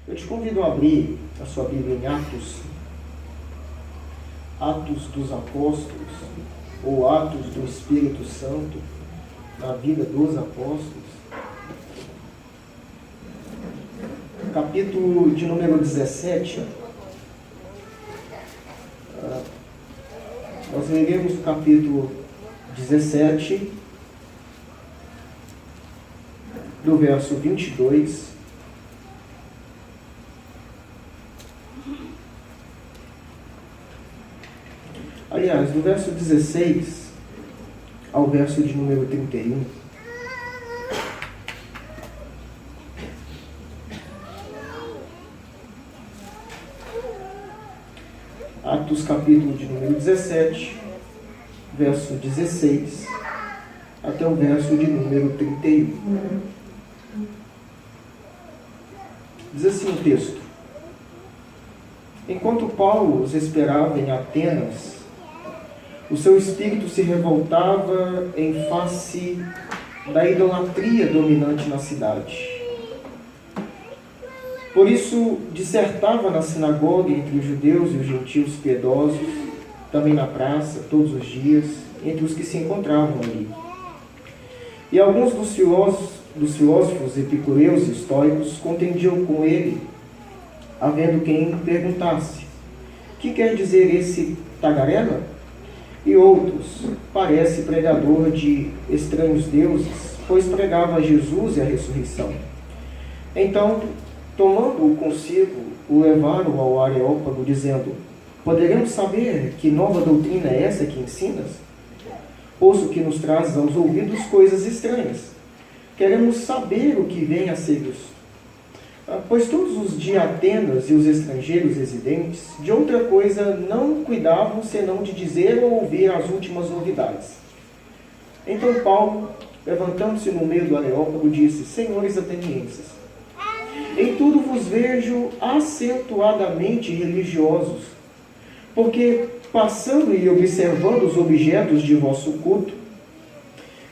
Eu te convido a abrir a sua Bíblia em Atos dos Apóstolos, ou Atos do Espírito Santo, na vida dos apóstolos. Capítulo de número 17. Nós leremos o capítulo 17, do verso 22. Aliás, do verso 16 ao verso de número 31. Atos capítulo de número 17, verso 16, até o verso de número 31. Diz assim o texto: Enquanto Paulo os esperava em Atenas, o seu espírito se revoltava em face da idolatria dominante na cidade. Por isso, dissertava na sinagoga entre os judeus e os gentios piedosos, também na praça, todos os dias, entre os que se encontravam ali. E alguns dos filósofos epicureus e estoicos contendiam com ele, havendo quem perguntasse: que quer dizer esse tagarela? E outros: parece pregador de estranhos deuses, pois pregava Jesus e a ressurreição. Então, tomando-o consigo, o levaram ao Areópago, dizendo: poderemos saber que nova doutrina é essa que ensinas? Posto que nos trazes aos ouvidos coisas estranhas, queremos saber o que vem a ser isso. Pois todos os de Atenas e os estrangeiros residentes, de outra coisa não cuidavam senão de dizer ou ouvir as últimas novidades. Então Paulo, levantando-se no meio do Areópago, disse: senhores atenienses, em tudo vos vejo acentuadamente religiosos, porque, passando e observando os objetos de vosso culto,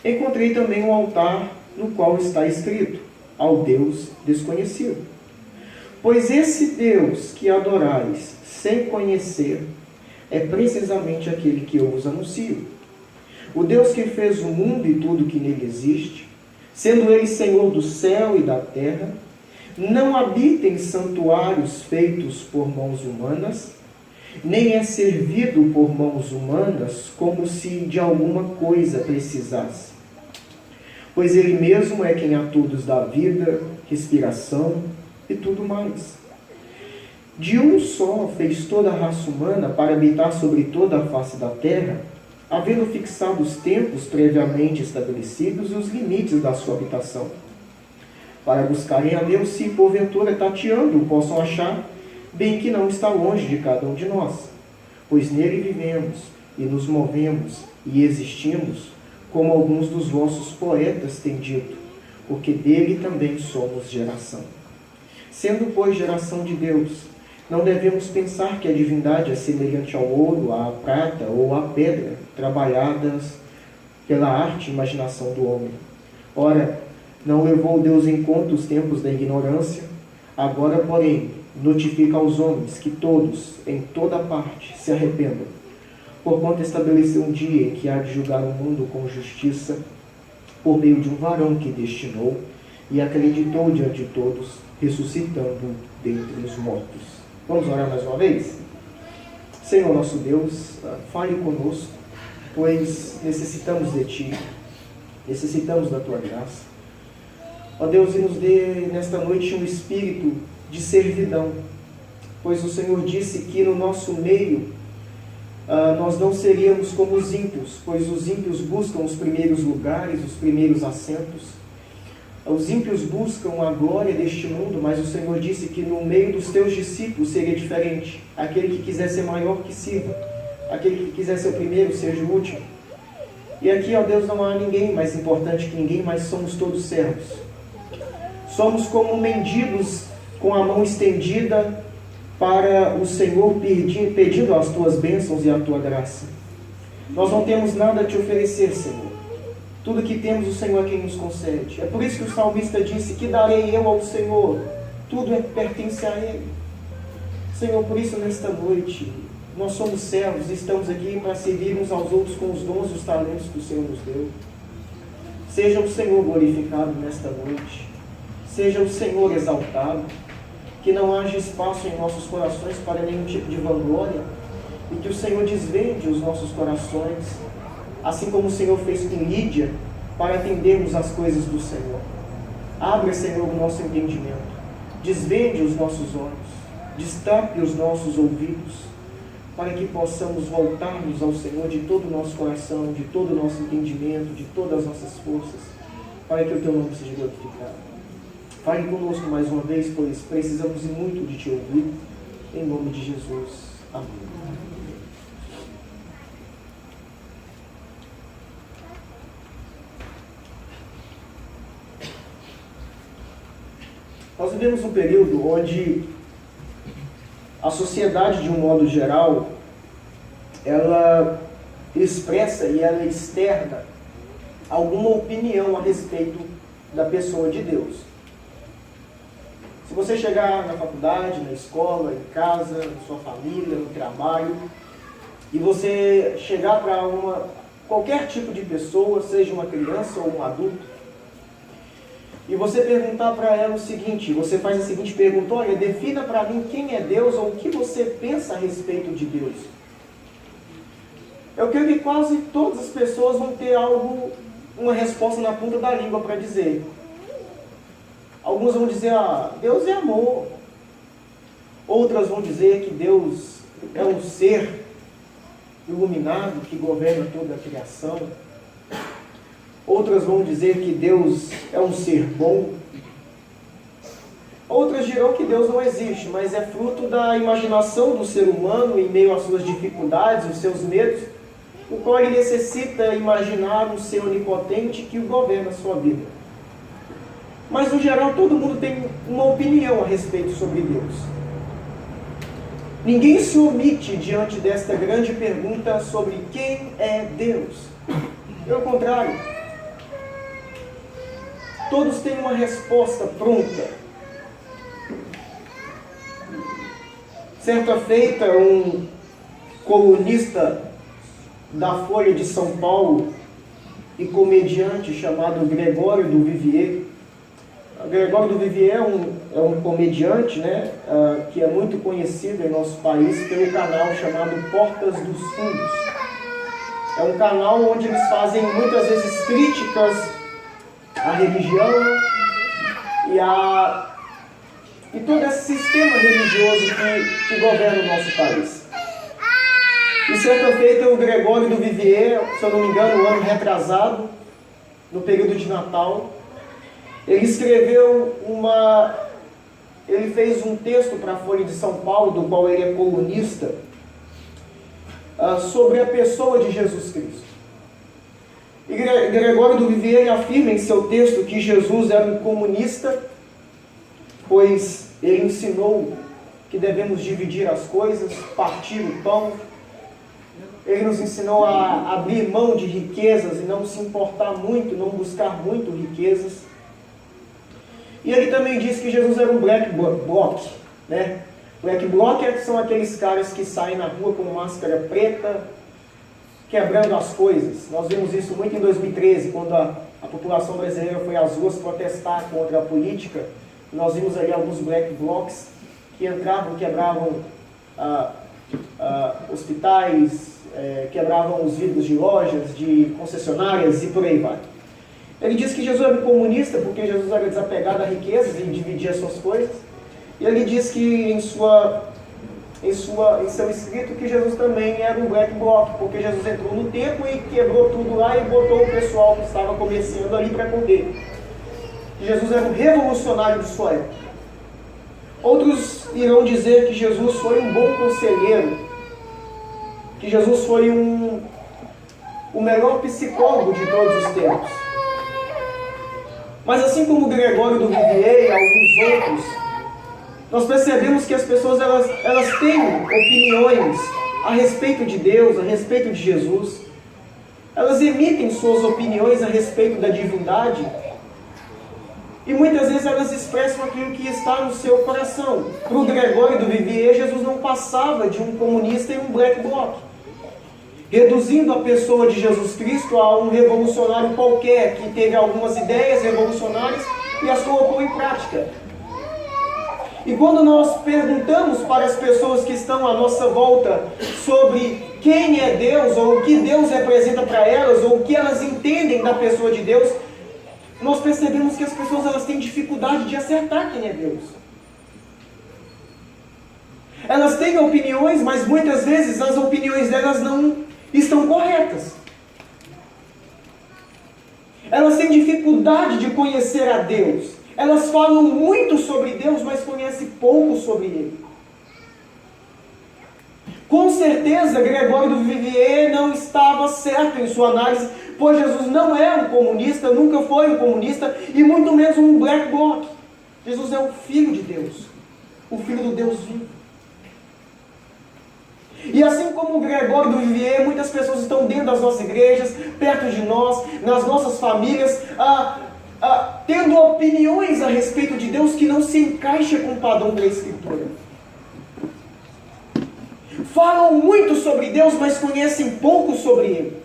encontrei também um altar no qual está escrito: ao Deus desconhecido. Pois esse Deus que adorais sem conhecer é precisamente aquele que eu vos anuncio. O Deus que fez o mundo e tudo que nele existe, sendo ele Senhor do céu e da terra, não habita em santuários feitos por mãos humanas, nem é servido por mãos humanas como se de alguma coisa precisasse. Pois ele mesmo é quem a todos dá vida, respiração e tudo mais. De um só fez toda a raça humana para habitar sobre toda a face da terra, havendo fixado os tempos previamente estabelecidos e os limites da sua habitação, para buscarem a Deus, se porventura tateando possam achar, bem que não está longe de cada um de nós, pois nele vivemos e nos movemos e existimos, como alguns dos vossos poetas têm dito, porque dele também somos geração. Sendo, pois, geração de Deus, não devemos pensar que a divindade é semelhante ao ouro, à prata ou à pedra, trabalhadas pela arte e imaginação do homem. Ora, não levou Deus em conta os tempos da ignorância, agora, porém, notifica aos homens que todos, em toda parte, se arrependam, porquanto estabeleceu um dia em que há de julgar o mundo com justiça, por meio de um varão que destinou e acreditou diante de todos, ressuscitando dentre os mortos. Vamos orar mais uma vez? Senhor nosso Deus, fale conosco, pois necessitamos de Ti, necessitamos da Tua graça. Ó Deus, e nos dê nesta noite um espírito de servidão, pois o Senhor disse que no nosso meio nós não seríamos como os ímpios, pois os ímpios buscam os primeiros lugares, os primeiros assentos. Os ímpios buscam a glória deste mundo, mas o Senhor disse que no meio dos teus discípulos seria diferente. Aquele que quiser ser maior, que sirva. Aquele que quiser ser o primeiro, seja o último. E aqui, ó Deus, não há ninguém mais importante que ninguém, mas somos todos servos. Somos como mendigos com a mão estendida para o Senhor, pedindo as tuas bênçãos e a tua graça. Nós não temos nada a te oferecer, Senhor. Tudo que temos, o Senhor é quem nos concede. É por isso que o salmista disse: que darei eu ao Senhor? tudo pertence a Ele. Senhor, por isso nesta noite, nós somos servos e estamos aqui para servir uns aos outros com os dons e os talentos que o Senhor nos deu. Seja o Senhor glorificado nesta noite. Seja o Senhor exaltado. Que não haja espaço em nossos corações para nenhum tipo de vanglória. E que o Senhor desvende os nossos corações, assim como o Senhor fez com Lídia, para atendermos as coisas do Senhor. Abra, Senhor, o nosso entendimento. Desvende os nossos olhos. Destape os nossos ouvidos, para que possamos voltarmos ao Senhor de todo o nosso coração, de todo o nosso entendimento, de todas as nossas forças, para que o Teu nome seja glorificado. Fale conosco mais uma vez, pois precisamos muito de Te ouvir, em nome de Jesus. Amém. Nós vivemos um período onde a sociedade, de um modo geral, ela expressa e ela externa alguma opinião a respeito da pessoa de Deus. Se você chegar na faculdade, na escola, em casa, na sua família, no trabalho, e você chegar para qualquer tipo de pessoa, seja uma criança ou um adulto, e você perguntar para ela o seguinte, você faz a seguinte pergunta: olha, defina para mim quem é Deus ou o que você pensa a respeito de Deus. Eu creio que quase todas as pessoas vão ter uma resposta na ponta da língua para dizer. Alguns vão dizer, Deus é amor. Outras vão dizer que Deus é um ser iluminado que governa toda a criação. Outras vão dizer que Deus é um ser bom. Outras dirão que Deus não existe, mas é fruto da imaginação do ser humano em meio às suas dificuldades, os seus medos, o qual ele necessita imaginar um ser onipotente que o governa a sua vida. Mas, no geral, todo mundo tem uma opinião a respeito sobre Deus. Ninguém se omite diante desta grande pergunta sobre quem é Deus. Pelo contrário, todos têm uma resposta pronta. Certa feita, um colunista da Folha de São Paulo e comediante chamado Gregório do Vivier. Gregório do Vivier é um comediante, né, que é muito conhecido em nosso país pelo canal chamado Portas dos Fundos. É um canal onde eles fazem muitas vezes críticas à religião e todo esse sistema religioso que governa o nosso país. E certa feita, o Gregório do Vivier, se eu não me engano, no ano retrasado, no período de Natal, ele fez um texto para a Folha de São Paulo, do qual ele é colunista, sobre a pessoa de Jesus Cristo. E Gregório do Vivier afirma em seu texto que Jesus era um comunista, pois ele ensinou que devemos dividir as coisas, partir o pão. Ele nos ensinou a abrir mão de riquezas e não se importar muito, não buscar muito riquezas. E ele também disse que Jesus era um black bloc, né? Black bloc são aqueles caras que saem na rua com máscara preta, quebrando as coisas. Nós vimos isso muito em 2013, quando a população brasileira foi às ruas protestar contra a política. Nós vimos ali alguns black blocs que entravam, quebravam hospitais, quebravam os vidros de lojas, de concessionárias e por aí vai. Ele disse que Jesus era um comunista porque Jesus era desapegado a riquezas e dividia suas coisas. E ele diz que em seu escrito que Jesus também era um black bloc, porque Jesus entrou no templo e quebrou tudo lá e botou o pessoal que estava comerciando ali para comer. Jesus era um revolucionário de sua época. Outros irão dizer que Jesus foi um bom conselheiro, que Jesus foi o melhor psicólogo de todos os tempos. Mas assim como Gregório do Vivier e alguns outros, nós percebemos que as pessoas elas têm opiniões a respeito de Deus, a respeito de Jesus. Elas emitem suas opiniões a respeito da divindade. E muitas vezes elas expressam aquilo que está no seu coração. Para o Gregório do Vivier, Jesus não passava de um comunista e um black bloc, reduzindo a pessoa de Jesus Cristo a um revolucionário qualquer, que teve algumas ideias revolucionárias e as colocou em prática. E quando nós perguntamos para as pessoas que estão à nossa volta sobre quem é Deus, ou o que Deus representa para elas, ou o que elas entendem da pessoa de Deus, nós percebemos que as pessoas elas têm dificuldade de acertar quem é Deus. Elas têm opiniões, mas muitas vezes as opiniões delas não estão corretas. Elas têm dificuldade de conhecer a Deus. Elas falam muito sobre Deus, mas conhecem pouco sobre Ele. Com certeza, Gregório do Vivier não estava certo em sua análise, pois Jesus não é um comunista, nunca foi um comunista, e muito menos um black bloc. Jesus é o Filho de Deus, o Filho do Deus vivo. E assim como Gregório do Vivier, muitas pessoas estão dentro das nossas igrejas, perto de nós, nas nossas famílias, tendo opiniões a respeito de Deus que não se encaixa com o padrão da Escritura. Falam muito sobre Deus, mas conhecem pouco sobre Ele.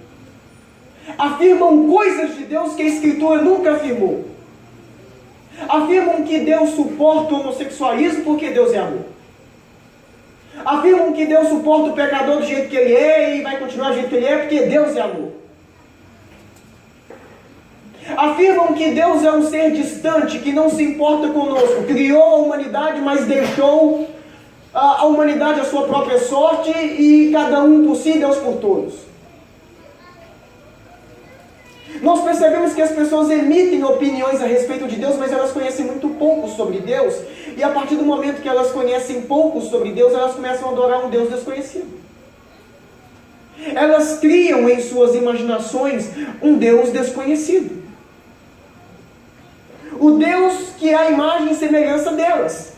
Afirmam coisas de Deus que a Escritura nunca afirmou. Afirmam que Deus suporta o homossexualismo porque Deus é amor. Afirmam que Deus suporta o pecador do jeito que ele é e vai continuar do jeito que ele é porque Deus é amor. Afirmam que Deus é um ser distante, que não se importa conosco, criou a humanidade, mas deixou a humanidade à sua própria sorte e cada um por si, Deus por todos. Nós percebemos que as pessoas emitem opiniões a respeito de Deus, mas elas conhecem muito pouco sobre Deus, e a partir do momento que elas conhecem pouco sobre Deus, elas começam a adorar um Deus desconhecido. Elas criam em suas imaginações um Deus desconhecido. O Deus que é a imagem e semelhança delas.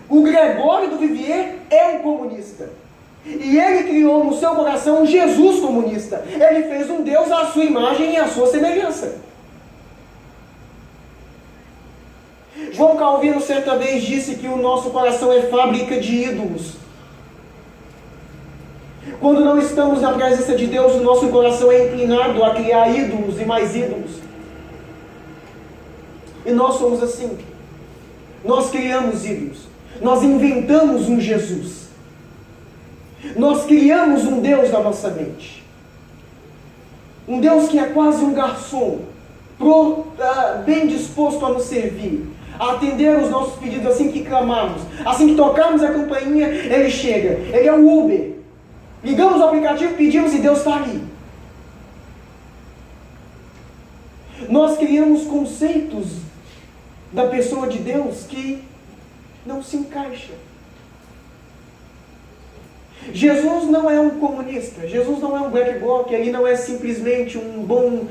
O Gregório do Vivier é um comunista. E ele criou no seu coração um Jesus comunista. Ele fez um Deus à sua imagem e à sua semelhança. João Calvino certa vez disse que o nosso coração é fábrica de ídolos. Quando não estamos na presença de Deus, o nosso coração é inclinado a criar ídolos e mais ídolos. E nós somos assim. Nós criamos ídolos. Nós inventamos um Jesus. Nós criamos um Deus na nossa mente. Um Deus que é quase um garçom, bem disposto a nos servir, a atender os nossos pedidos assim que clamarmos. Assim que tocarmos a campainha, Ele chega. Ele é um Uber. Ligamos o aplicativo, pedimos e Deus está ali. Nós criamos conceitos da pessoa de Deus que não se encaixa. Jesus não é um comunista, Jesus não é um black bloc, ele não é simplesmente um bom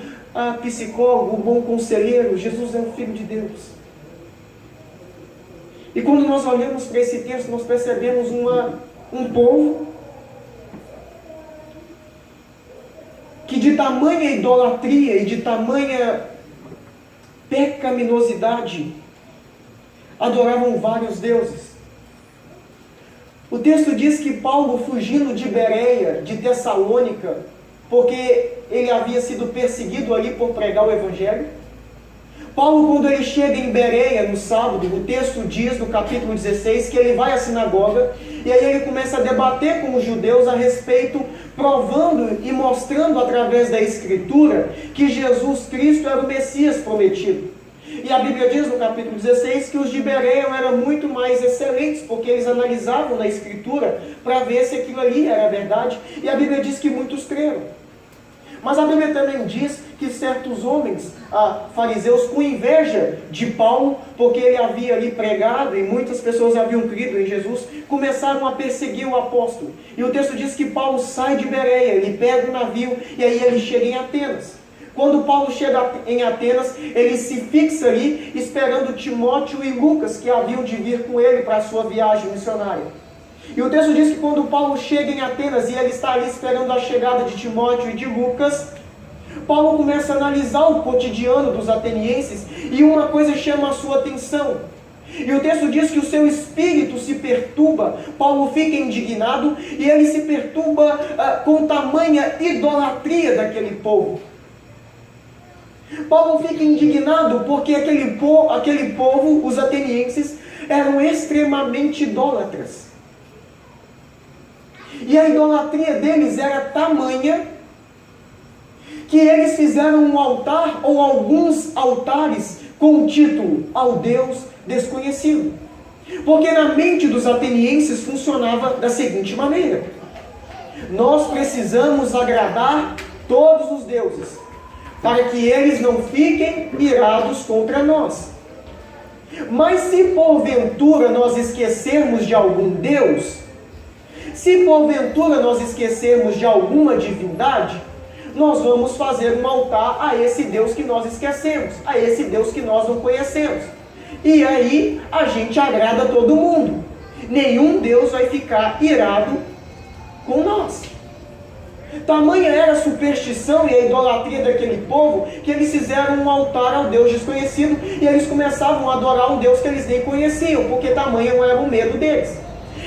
psicólogo, um bom conselheiro. Jesus é o Filho de Deus. E quando nós olhamos para esse texto, nós percebemos um povo que de tamanha idolatria e de tamanha pecaminosidade adoravam vários deuses. O texto diz que Paulo, fugindo de Bereia, de Tessalônica, porque ele havia sido perseguido ali por pregar o Evangelho. Paulo, quando ele chega em Bereia no sábado, o texto diz no capítulo 16 que ele vai à sinagoga e aí ele começa a debater com os judeus a respeito, provando e mostrando através da Escritura que Jesus Cristo era o Messias prometido. E a Bíblia diz no capítulo 16 que os de Bereia eram muito mais excelentes, porque eles analisavam na Escritura para ver se aquilo ali era verdade. E a Bíblia diz que muitos creram. Mas a Bíblia também diz que certos homens, fariseus, com inveja de Paulo, porque ele havia ali pregado e muitas pessoas haviam crido em Jesus, começaram a perseguir o apóstolo. E o texto diz que Paulo sai de Bereia, ele pega um navio e aí ele chega em Atenas. Quando Paulo chega em Atenas, ele se fixa ali, esperando Timóteo e Lucas, que haviam de vir com ele para a sua viagem missionária. E o texto diz que quando Paulo chega em Atenas, e ele está ali esperando a chegada de Timóteo e de Lucas, Paulo começa a analisar o cotidiano dos atenienses, E uma coisa chama a sua atenção. E o texto diz que o seu espírito se perturba. Paulo fica indignado e ele se perturba com tamanha idolatria daquele povo. Paulo fica indignado porque aquele povo, os atenienses, eram extremamente idólatras. E a idolatria deles era tamanha que eles fizeram um altar ou alguns altares com o título ao Deus desconhecido. Porque na mente dos atenienses funcionava da seguinte maneira: nós precisamos agradar todos os deuses, para que eles não fiquem irados contra nós. Mas se porventura nós esquecermos de algum Deus, se porventura nós esquecermos de alguma divindade, nós vamos fazer um altar a esse Deus que nós esquecemos, a esse Deus que nós não conhecemos. E aí a gente agrada todo mundo. Nenhum Deus vai ficar irado com nós. Tamanha era a superstição e a idolatria daquele povo, que eles fizeram um altar ao Deus desconhecido, e eles começavam a adorar um Deus que eles nem conheciam, porque tamanho era o medo deles.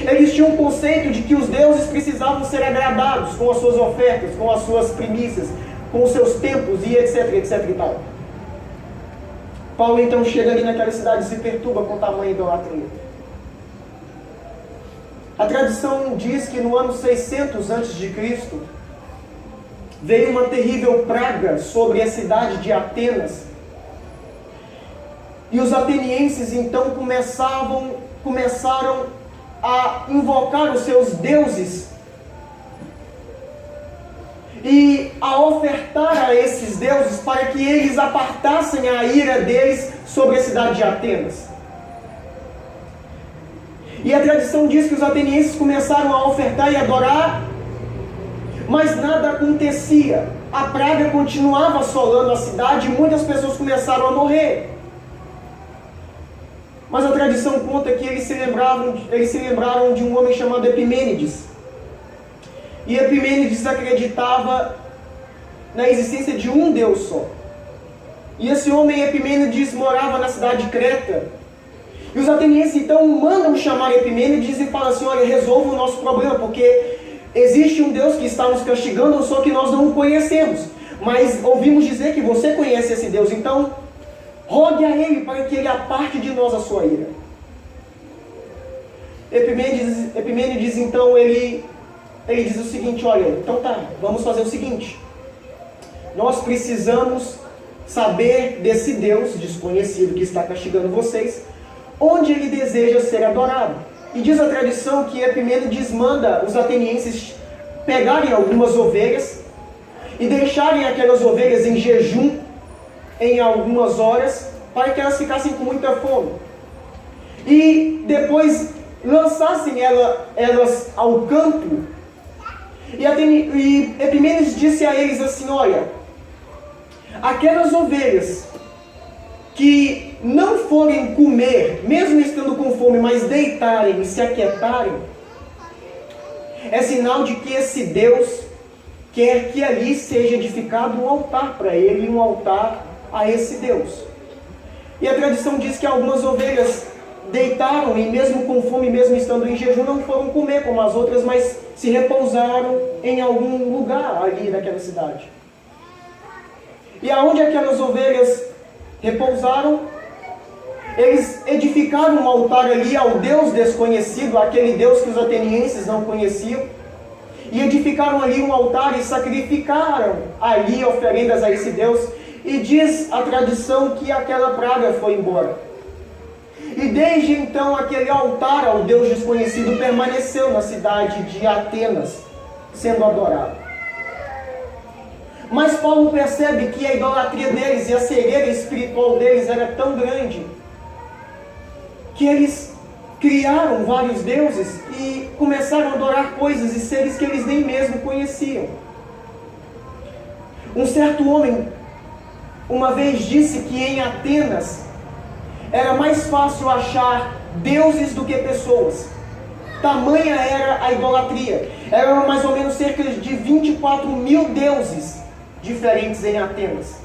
Eles tinham um conceito de que os deuses precisavam ser agradados com as suas ofertas, com as suas primícias, com os seus templos e etc, etc e tal. Paulo então chega ali naquela cidade e se perturba com tamanha idolatria. A tradição diz que no ano 600 a.C., veio uma terrível praga sobre a cidade de Atenas. E os atenienses então começaram a invocar os seus deuses e a ofertar a esses deuses para que eles apartassem a ira deles sobre a cidade de Atenas. E a tradição diz que os atenienses começaram a ofertar e adorar, mas nada acontecia. A praga continuava assolando a cidade e muitas pessoas começaram a morrer. Mas a tradição conta que eles se lembraram de um homem chamado Epimênides. E Epimênides acreditava na existência de um Deus só. E esse homem, Epimênides, morava na cidade de Creta. E os atenienses então mandam chamar Epimênides e falam assim: olha, resolva o nosso problema, porque existe um Deus que está nos castigando, só que nós não o conhecemos. Mas ouvimos dizer que você conhece esse Deus, então rogue a ele para que ele aparte de nós a sua ira. Epimênides então, ele diz o seguinte: olha, então tá, vamos fazer o seguinte. Nós precisamos saber desse Deus desconhecido que está castigando vocês, onde ele deseja ser adorado. E diz a tradição que Epimênides manda os atenienses pegarem algumas ovelhas e deixarem aquelas ovelhas em jejum em algumas horas, para que elas ficassem com muita fome. E depois lançassem elas ao campo. E Epimênides disse a eles assim: olha, aquelas ovelhas que não forem comer, mesmo estando com fome, mas deitarem e se aquietarem, é sinal de que esse Deus quer que ali seja edificado um altar para ele, um altar a esse Deus. E a tradição diz que algumas ovelhas deitaram e mesmo com fome, mesmo estando em jejum, não foram comer como as outras, mas se repousaram em algum lugar ali naquela cidade. E aonde aquelas ovelhas repousaram, eles edificaram um altar ali ao Deus desconhecido, aquele Deus que os atenienses não conheciam, e edificaram ali um altar e sacrificaram ali oferendas a esse Deus. E diz a tradição que aquela praga foi embora. E desde então aquele altar ao Deus desconhecido permaneceu na cidade de Atenas, sendo adorado. Mas Paulo percebe que a idolatria deles e a cegueira espiritual deles era tão grande, que eles criaram vários deuses e começaram a adorar coisas e seres que eles nem mesmo conheciam. Um certo homem uma vez disse que em Atenas era mais fácil achar deuses do que pessoas. Tamanha era a idolatria. Eram mais ou menos cerca de 24 mil deuses diferentes em Atenas.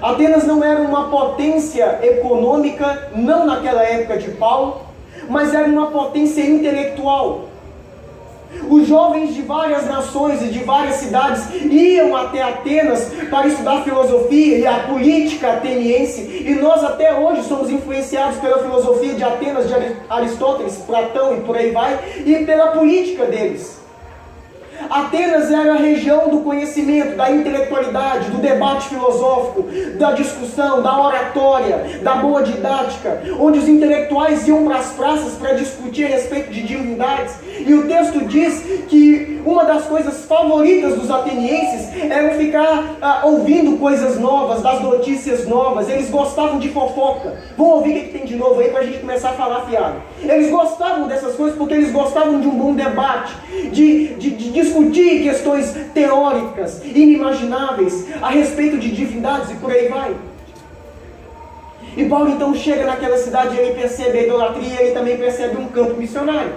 Atenas não era uma potência econômica, não naquela época de Paulo, mas era uma potência intelectual. Os jovens de várias nações e de várias cidades iam até Atenas para estudar filosofia e a política ateniense, e nós até hoje somos influenciados pela filosofia de Atenas, de Aristóteles, Platão e por aí vai, e pela política deles. Atenas era a região do conhecimento, da intelectualidade, do debate filosófico, da discussão, da oratória, da boa didática, onde os intelectuais iam para as praças para discutir a respeito de divindades. E o texto diz que uma das coisas favoritas dos atenienses era ficar ouvindo coisas novas, das notícias novas. Eles gostavam de fofoca. Vamos ouvir o que tem de novo aí para a gente começar a falar fiado. Eles gostavam dessas coisas porque eles gostavam de um bom debate, de discutir questões teóricas, inimagináveis, a respeito de divindades e por aí vai. E Paulo então chega naquela cidade e ele percebe a idolatria e ele também percebe um campo missionário.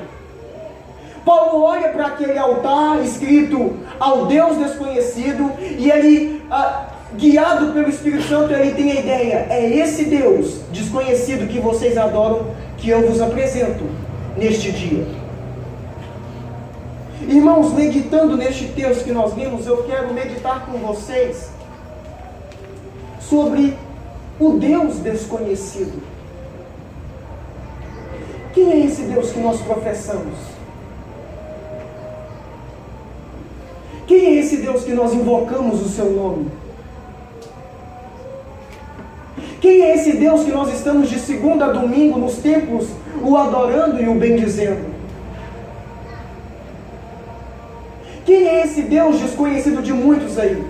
Paulo olha para aquele altar escrito ao Deus desconhecido e ele, guiado pelo Espírito Santo, ele tem a ideia: é esse Deus desconhecido que vocês adoram que eu vos apresento neste dia. Irmãos, meditando neste texto que nós vimos, eu quero meditar com vocês sobre o Deus desconhecido. Quem é esse Deus que nós professamos? Quem é esse Deus que nós invocamos o seu nome? Quem é esse Deus que nós estamos de segunda a domingo nos templos o adorando e o bendizendo? Quem é esse Deus desconhecido de muitos aí?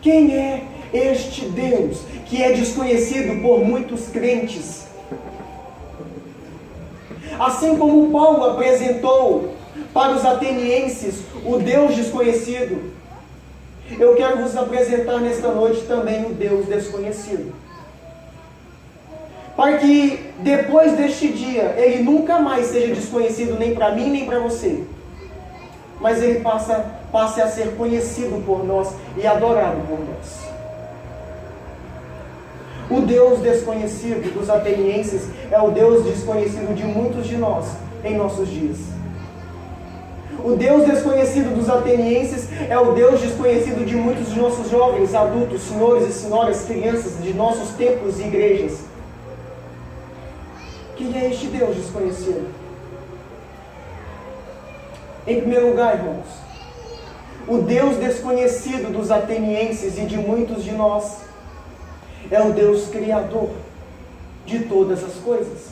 Quem é este Deus que é desconhecido por muitos crentes? Assim como Paulo apresentou para os atenienses o Deus desconhecido, eu quero vos apresentar nesta noite também o Deus desconhecido. Para que depois deste dia, ele nunca mais seja desconhecido nem para mim nem para você, mas ele passe a ser conhecido por nós e adorado por nós. O Deus desconhecido dos atenienses é o Deus desconhecido de muitos de nós em nossos dias. O Deus desconhecido dos atenienses é o Deus desconhecido de muitos de nossos jovens, adultos, senhores e senhoras, crianças de nossos templos e igrejas. Quem é este Deus desconhecido? Em primeiro lugar, irmãos, o Deus desconhecido dos atenienses e de muitos de nós é o Deus Criador de todas as coisas.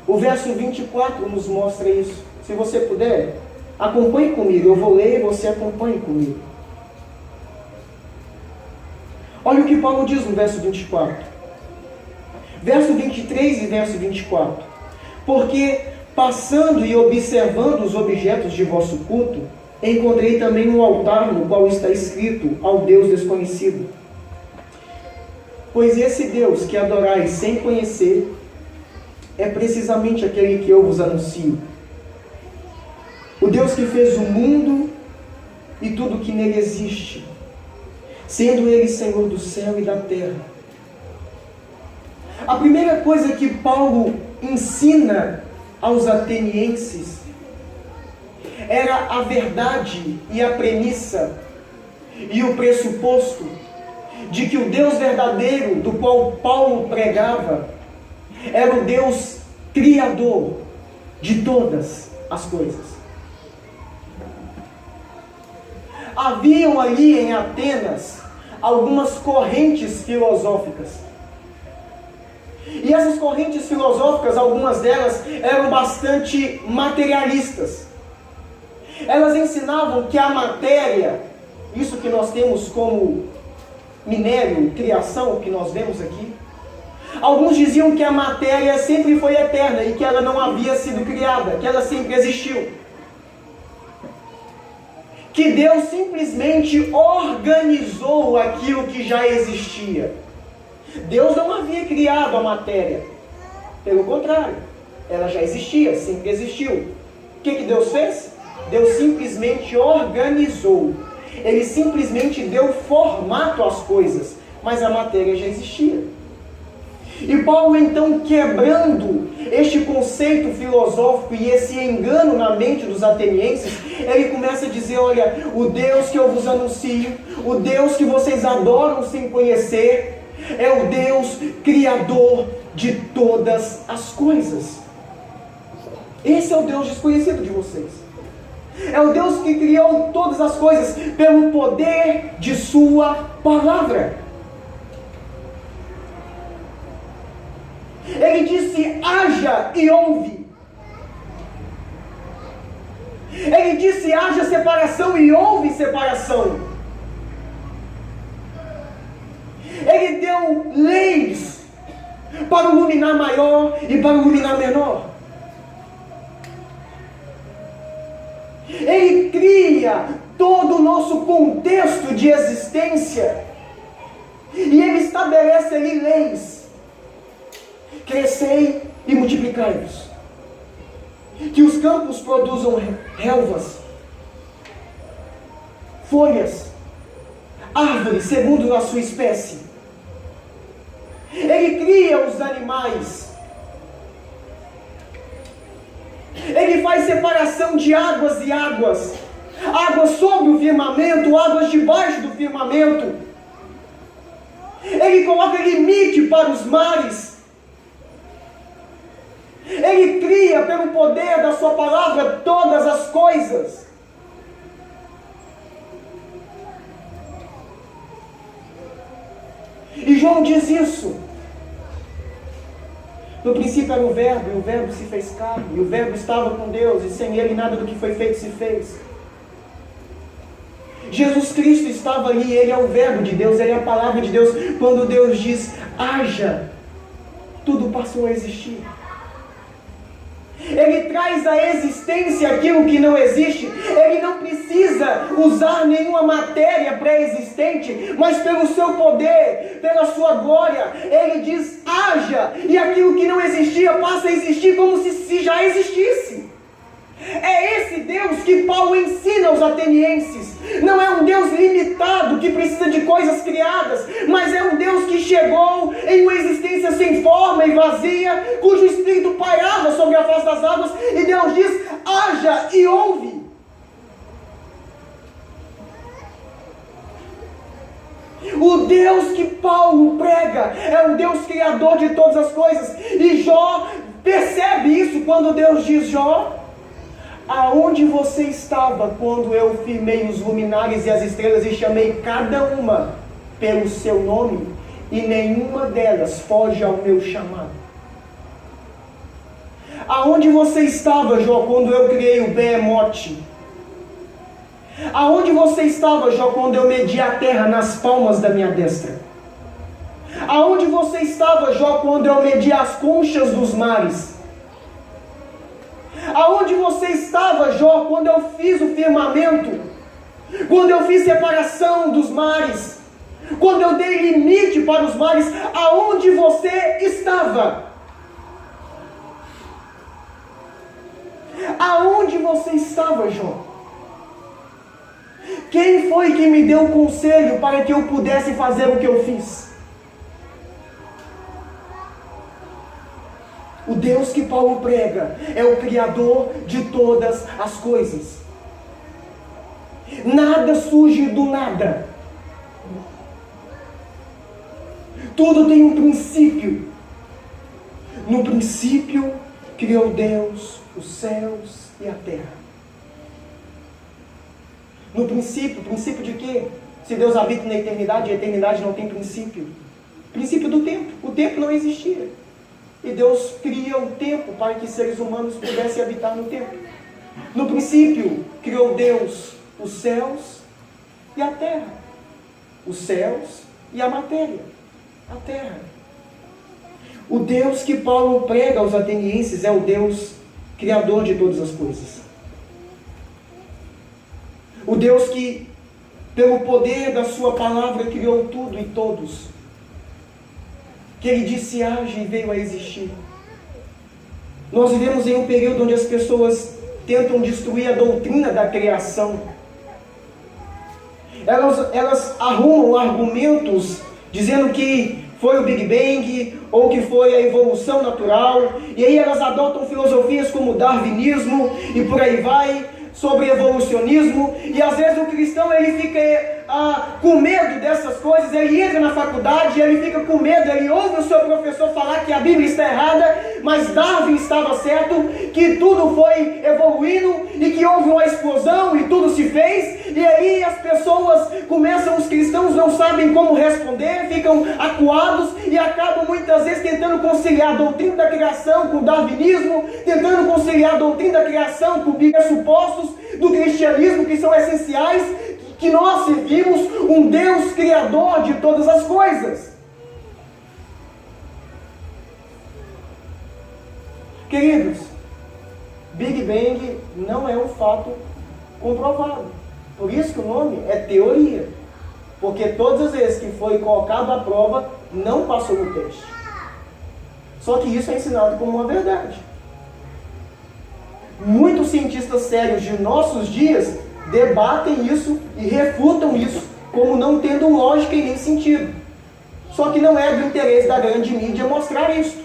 O verso 24 nos mostra isso. Se você puder, acompanhe comigo. Eu vou ler e você acompanhe comigo. Olha o que Paulo diz no verso 24. Verso 23 e verso 24. Porque, passando e observando os objetos de vosso culto, encontrei também um altar no qual está escrito: ao Deus desconhecido. Pois esse Deus que adorais sem conhecer é precisamente aquele que eu vos anuncio. O Deus que fez o mundo e tudo que nele existe, sendo ele Senhor do céu e da terra. A primeira coisa que Paulo ensina aos atenienses era a verdade e a premissa e o pressuposto de que o Deus verdadeiro do qual Paulo pregava era o Deus criador de todas as coisas. Haviam ali em Atenas algumas correntes filosóficas. E essas correntes filosóficas, algumas delas eram bastante materialistas. Elas ensinavam que a matéria, isso que nós temos como minério, criação, que nós vemos aqui, alguns diziam que a matéria sempre foi eterna e que ela não havia sido criada, que ela sempre existiu. Que Deus simplesmente organizou aquilo que já existia. Deus não havia criado a matéria. Pelo contrário, ela já existia, sempre existiu. O que Deus fez? Deus simplesmente organizou Ele simplesmente deu formato às coisas, mas a matéria já existia. E Paulo, então, quebrando este conceito filosófico e esse engano na mente dos atenienses, ele começa a dizer: olha, o Deus que eu vos anuncio, o Deus que vocês adoram sem conhecer, é o Deus criador de todas as coisas. Esse é o Deus desconhecido de vocês. É o Deus que criou todas as coisas pelo poder de sua palavra. Ele disse: haja e houve. Ele disse: haja separação e houve separação. Ele deu leis para o luminar maior e para o luminar menor. Ele cria todo o nosso contexto de existência. E ele estabelece ali leis. Crescei e multiplicai-vos. Que os campos produzam relvas, folhas, árvores segundo a sua espécie. Ele cria os animais. Ele faz separação de águas e águas. Águas sobre o firmamento, águas debaixo do firmamento. Ele coloca limite para os mares. Ele cria pelo poder da sua palavra todas as coisas. E João diz isso. No princípio era o Verbo, e o Verbo se fez carne, e o Verbo estava com Deus, e sem ele nada do que foi feito se fez. Jesus Cristo estava ali, ele é o Verbo de Deus, ele é a palavra de Deus. Quando Deus diz: haja, tudo passou a existir. Ele traz à existência aquilo que não existe. Ele não precisa usar nenhuma matéria pré-existente, mas pelo seu poder, pela sua glória, ele diz: haja, e aquilo que não existia passa a existir como se já existisse. É esse Deus que Paulo ensina aos atenienses. Não é um Deus limitado que precisa de coisas criadas, mas é um Deus que chegou em uma existência sem forma e vazia, cujo Espírito pairava sobre a face das águas, e Deus diz: haja e houve. O Deus que Paulo prega é o Deus criador de todas as coisas. E Jó percebe isso quando Deus diz: Jó, aonde você estava quando eu firmei os luminares e as estrelas e chamei cada uma pelo seu nome, e nenhuma delas foge ao meu chamado? Aonde você estava, Jó, quando eu criei o Behemote? Aonde você estava, Jó, quando eu medi a terra nas palmas da minha destra? Aonde você estava, Jó, quando eu medi as conchas dos mares? Aonde você estava, Jó, quando eu fiz o firmamento? Quando eu fiz separação dos mares? Quando eu dei limite para os mares? Aonde você estava? Aonde você estava, Jó? Quem foi que me deu o conselho para que eu pudesse fazer o que eu fiz? O Deus que Paulo prega é o Criador de todas as coisas. Nada surge do nada. Tudo tem um princípio. No princípio criou Deus os céus e a terra. No princípio de quê? Se Deus habita na eternidade, a eternidade não tem princípio. Princípio do tempo. O tempo não existia. E Deus cria o tempo para que seres humanos pudessem habitar no tempo. No princípio, criou Deus os céus e a terra. Os céus e a matéria. A terra. O Deus que Paulo prega aos atenienses é o Deus criador de todas as coisas. O Deus que, pelo poder da sua palavra, criou tudo e todos. Que ele disse: haja, e veio a existir. Nós vivemos em um período onde as pessoas tentam destruir a doutrina da criação. elas arrumam argumentos dizendo que foi o Big Bang ou que foi a evolução natural, e aí elas adotam filosofias como darwinismo e por aí vai, sobre evolucionismo, e às vezes o cristão ele fica com medo dessas coisas, ele entra na faculdade, ele fica com medo, ele ouve o seu professor falar que a Bíblia está errada, mas Darwin estava certo, que tudo foi evoluindo e que houve uma explosão e tudo se fez, e aí as pessoas começam, os cristãos não sabem como responder, ficam acuados e acabam muitas vezes tentando conciliar a doutrina da criação com o darwinismo, tentando conciliar a doutrina da criação com pressupostos do cristianismo que são essenciais, que nós servimos um Deus criador de todas as coisas. Queridos, Big Bang não é um fato comprovado. Por isso que o nome é teoria. Porque todas as vezes que foi colocado à prova, não passou no teste. Só que isso é ensinado como uma verdade. Muitos cientistas sérios de nossos dias debatem isso e refutam isso como não tendo lógica e nem sentido. Só que não é do interesse da grande mídia mostrar isso.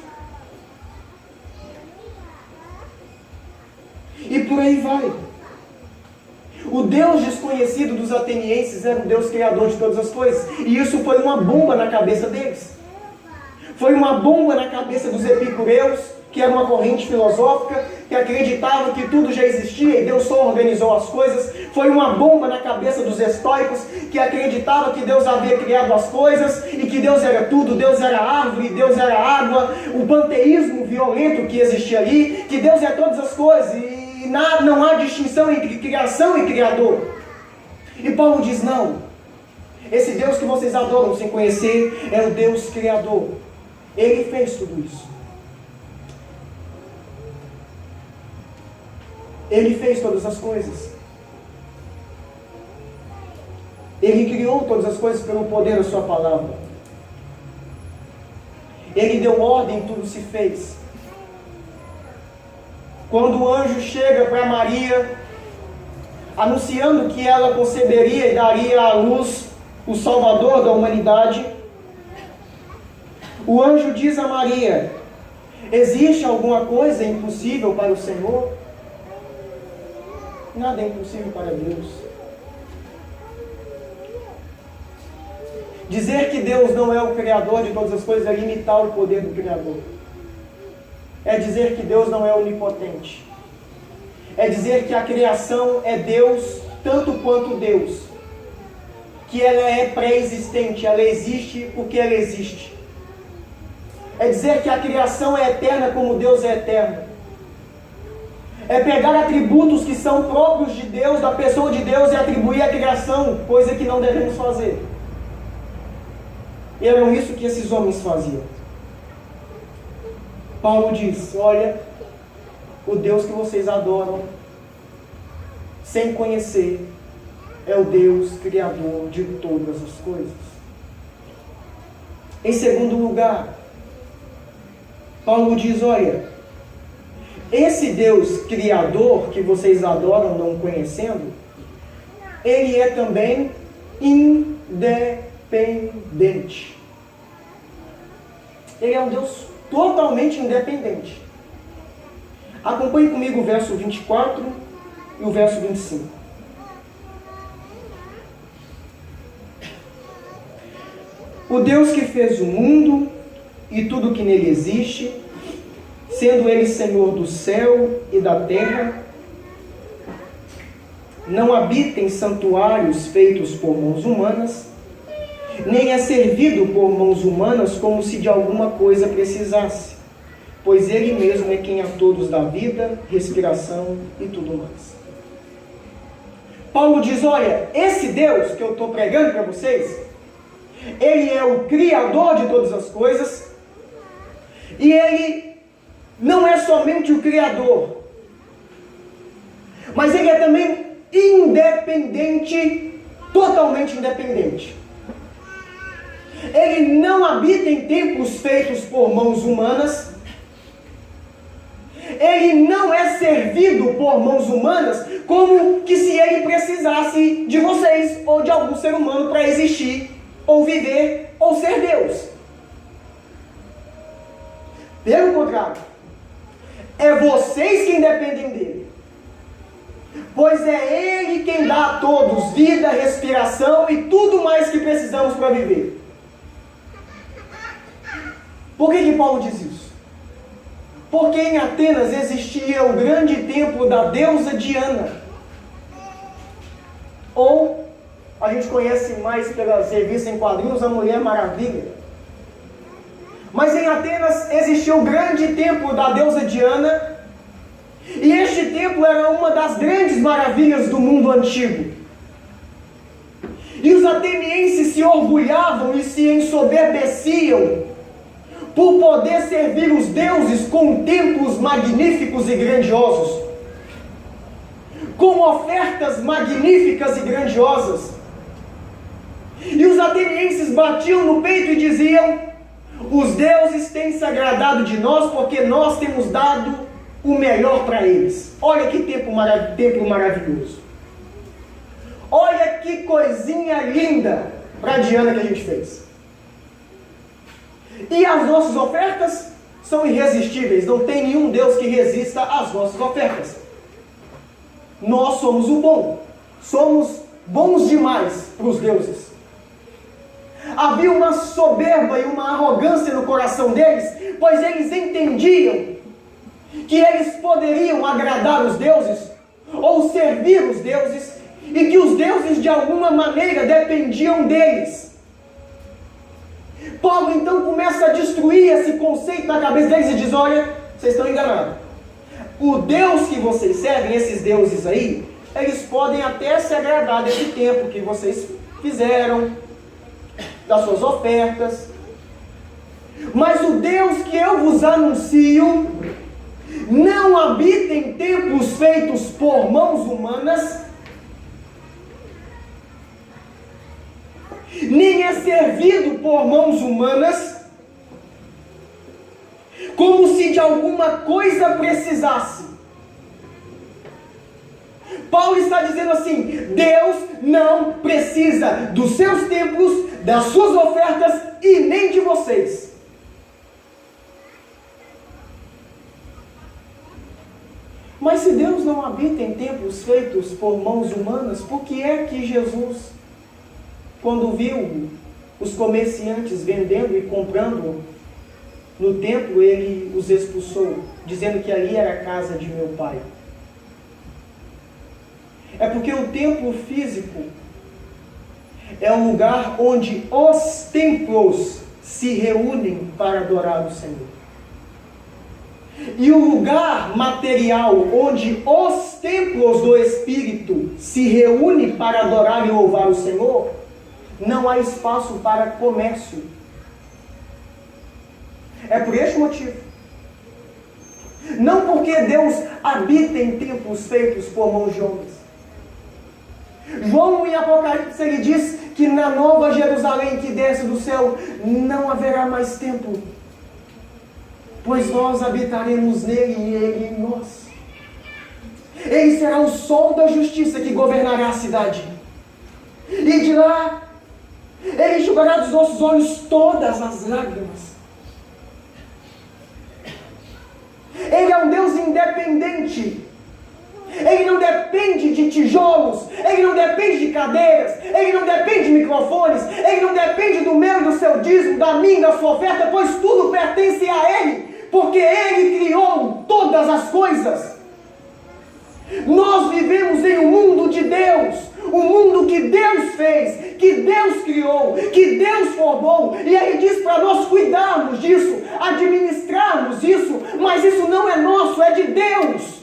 E por aí vai. O Deus desconhecido dos atenienses era o Deus criador de todas as coisas. E isso foi uma bomba na cabeça deles. Foi uma bomba na cabeça dos epicureus, que era uma corrente filosófica, que acreditava que tudo já existia e Deus só organizou as coisas. Foi uma bomba na cabeça dos estoicos, que acreditava que Deus havia criado as coisas e que Deus era tudo, Deus era árvore, Deus era água, o panteísmo violento que existia ali, que Deus é todas as coisas e não há distinção entre criação e criador. E Paulo diz, não, esse Deus que vocês adoram sem conhecer é o Deus criador. Ele fez tudo isso. Ele fez todas as coisas. Ele criou todas as coisas pelo poder da sua palavra. Ele deu ordem, tudo se fez. Quando o anjo chega para Maria, anunciando que ela conceberia e daria à luz o Salvador da humanidade, o anjo diz a Maria, existe alguma coisa impossível para o Senhor? Nada é impossível para Deus. Dizer que Deus não é o Criador de todas as coisas é limitar o poder do Criador. É dizer que Deus não é onipotente. É dizer que a criação é Deus tanto quanto Deus. Que ela é pré-existente, ela existe porque ela existe. É dizer que a criação é eterna como Deus é eterno. É pegar atributos que são próprios de Deus, da pessoa de Deus, e atribuir à criação, coisa que não devemos fazer. E era isso que esses homens faziam. Paulo diz, olha, o Deus que vocês adoram, sem conhecer, é o Deus criador de todas as coisas. Em segundo lugar, Paulo diz, olha, esse Deus criador que vocês adoram não conhecendo, ele é também independente. Ele é um Deus totalmente independente. Acompanhe comigo o verso 24 e o verso 25. O Deus que fez o mundo e tudo que nele existe, sendo ele Senhor do céu e da terra, não habita em santuários feitos por mãos humanas, nem é servido por mãos humanas como se de alguma coisa precisasse, pois ele mesmo é quem a todos dá vida, respiração e tudo mais. Paulo diz, olha, esse Deus que eu estou pregando para vocês, ele é o Criador de todas as coisas, e ele não é somente o Criador, mas ele é também independente, totalmente independente. Ele não habita em templos feitos por mãos humanas, ele não é servido por mãos humanas como que se ele precisasse de vocês ou de algum ser humano para existir, ou viver, ou ser Deus. Pelo contrário, é vocês quem dependem dele. Pois é ele quem dá a todos vida, respiração e tudo mais que precisamos para viver. Por que Paulo diz isso? Porque em Atenas existia o grande templo da deusa Diana. Ou, a gente conhece mais pelas revistas em quadrinhos, a Mulher Maravilha. Mas em Atenas existia o grande templo da deusa Diana. E este templo era uma das grandes maravilhas do mundo antigo. E os atenienses se orgulhavam e se ensoberbeciam por poder servir os deuses com templos magníficos e grandiosos, com ofertas magníficas e grandiosas. E os atenienses batiam no peito e diziam: os deuses têm se agradado de nós porque nós temos dado o melhor para eles. Olha que templo maravilhoso. Olha que coisinha linda para Diana que a gente fez. E as nossas ofertas são irresistíveis. Não tem nenhum Deus que resista às nossas ofertas. Nós somos o bom. Somos bons demais para os deuses. Havia uma soberba e uma arrogância no coração deles, pois eles entendiam que eles poderiam agradar os deuses, ou servir os deuses, e que os deuses de alguma maneira dependiam deles. Paulo então começa a destruir esse conceito na cabeça deles e diz: olha, vocês estão enganados. O Deus que vocês servem, esses deuses aí, eles podem até se agradar desse tempo que vocês fizeram, das suas ofertas. Mas o Deus que eu vos anuncio não habita em templos feitos por mãos humanas, nem é servido por mãos humanas, como se de alguma coisa precisasse. Paulo está dizendo assim: Deus não precisa dos seus templos, das suas ofertas e nem de vocês. Mas se Deus não habita em templos feitos por mãos humanas, por que é que Jesus, quando viu os comerciantes vendendo e comprando no templo, ele os expulsou, dizendo que ali era a casa de meu pai? É porque o templo físico é um lugar onde os templos se reúnem para adorar o Senhor. E o lugar material onde os templos do Espírito se reúnem para adorar e louvar o Senhor, não há espaço para comércio. É por este motivo. Não porque Deus habita em templos feitos por mãos de homens. João, em Apocalipse, ele diz que na nova Jerusalém que desce do céu não haverá mais templo, pois nós habitaremos nele e ele em nós. Ele será o sol da justiça que governará a cidade. E de lá, ele enxugará dos nossos olhos todas as lágrimas. Ele é um Deus independente. Ele não depende de tijolos, ele não depende de cadeiras, ele não depende de microfones, ele não depende do meu, do seu dízimo, da minha, da sua oferta, pois tudo pertence a ele, porque ele criou todas as coisas. Nós vivemos em um mundo de Deus, um mundo que Deus fez, que Deus criou, que Deus formou, e ele diz para nós cuidarmos disso, administrarmos isso, mas isso não é nosso, é de Deus.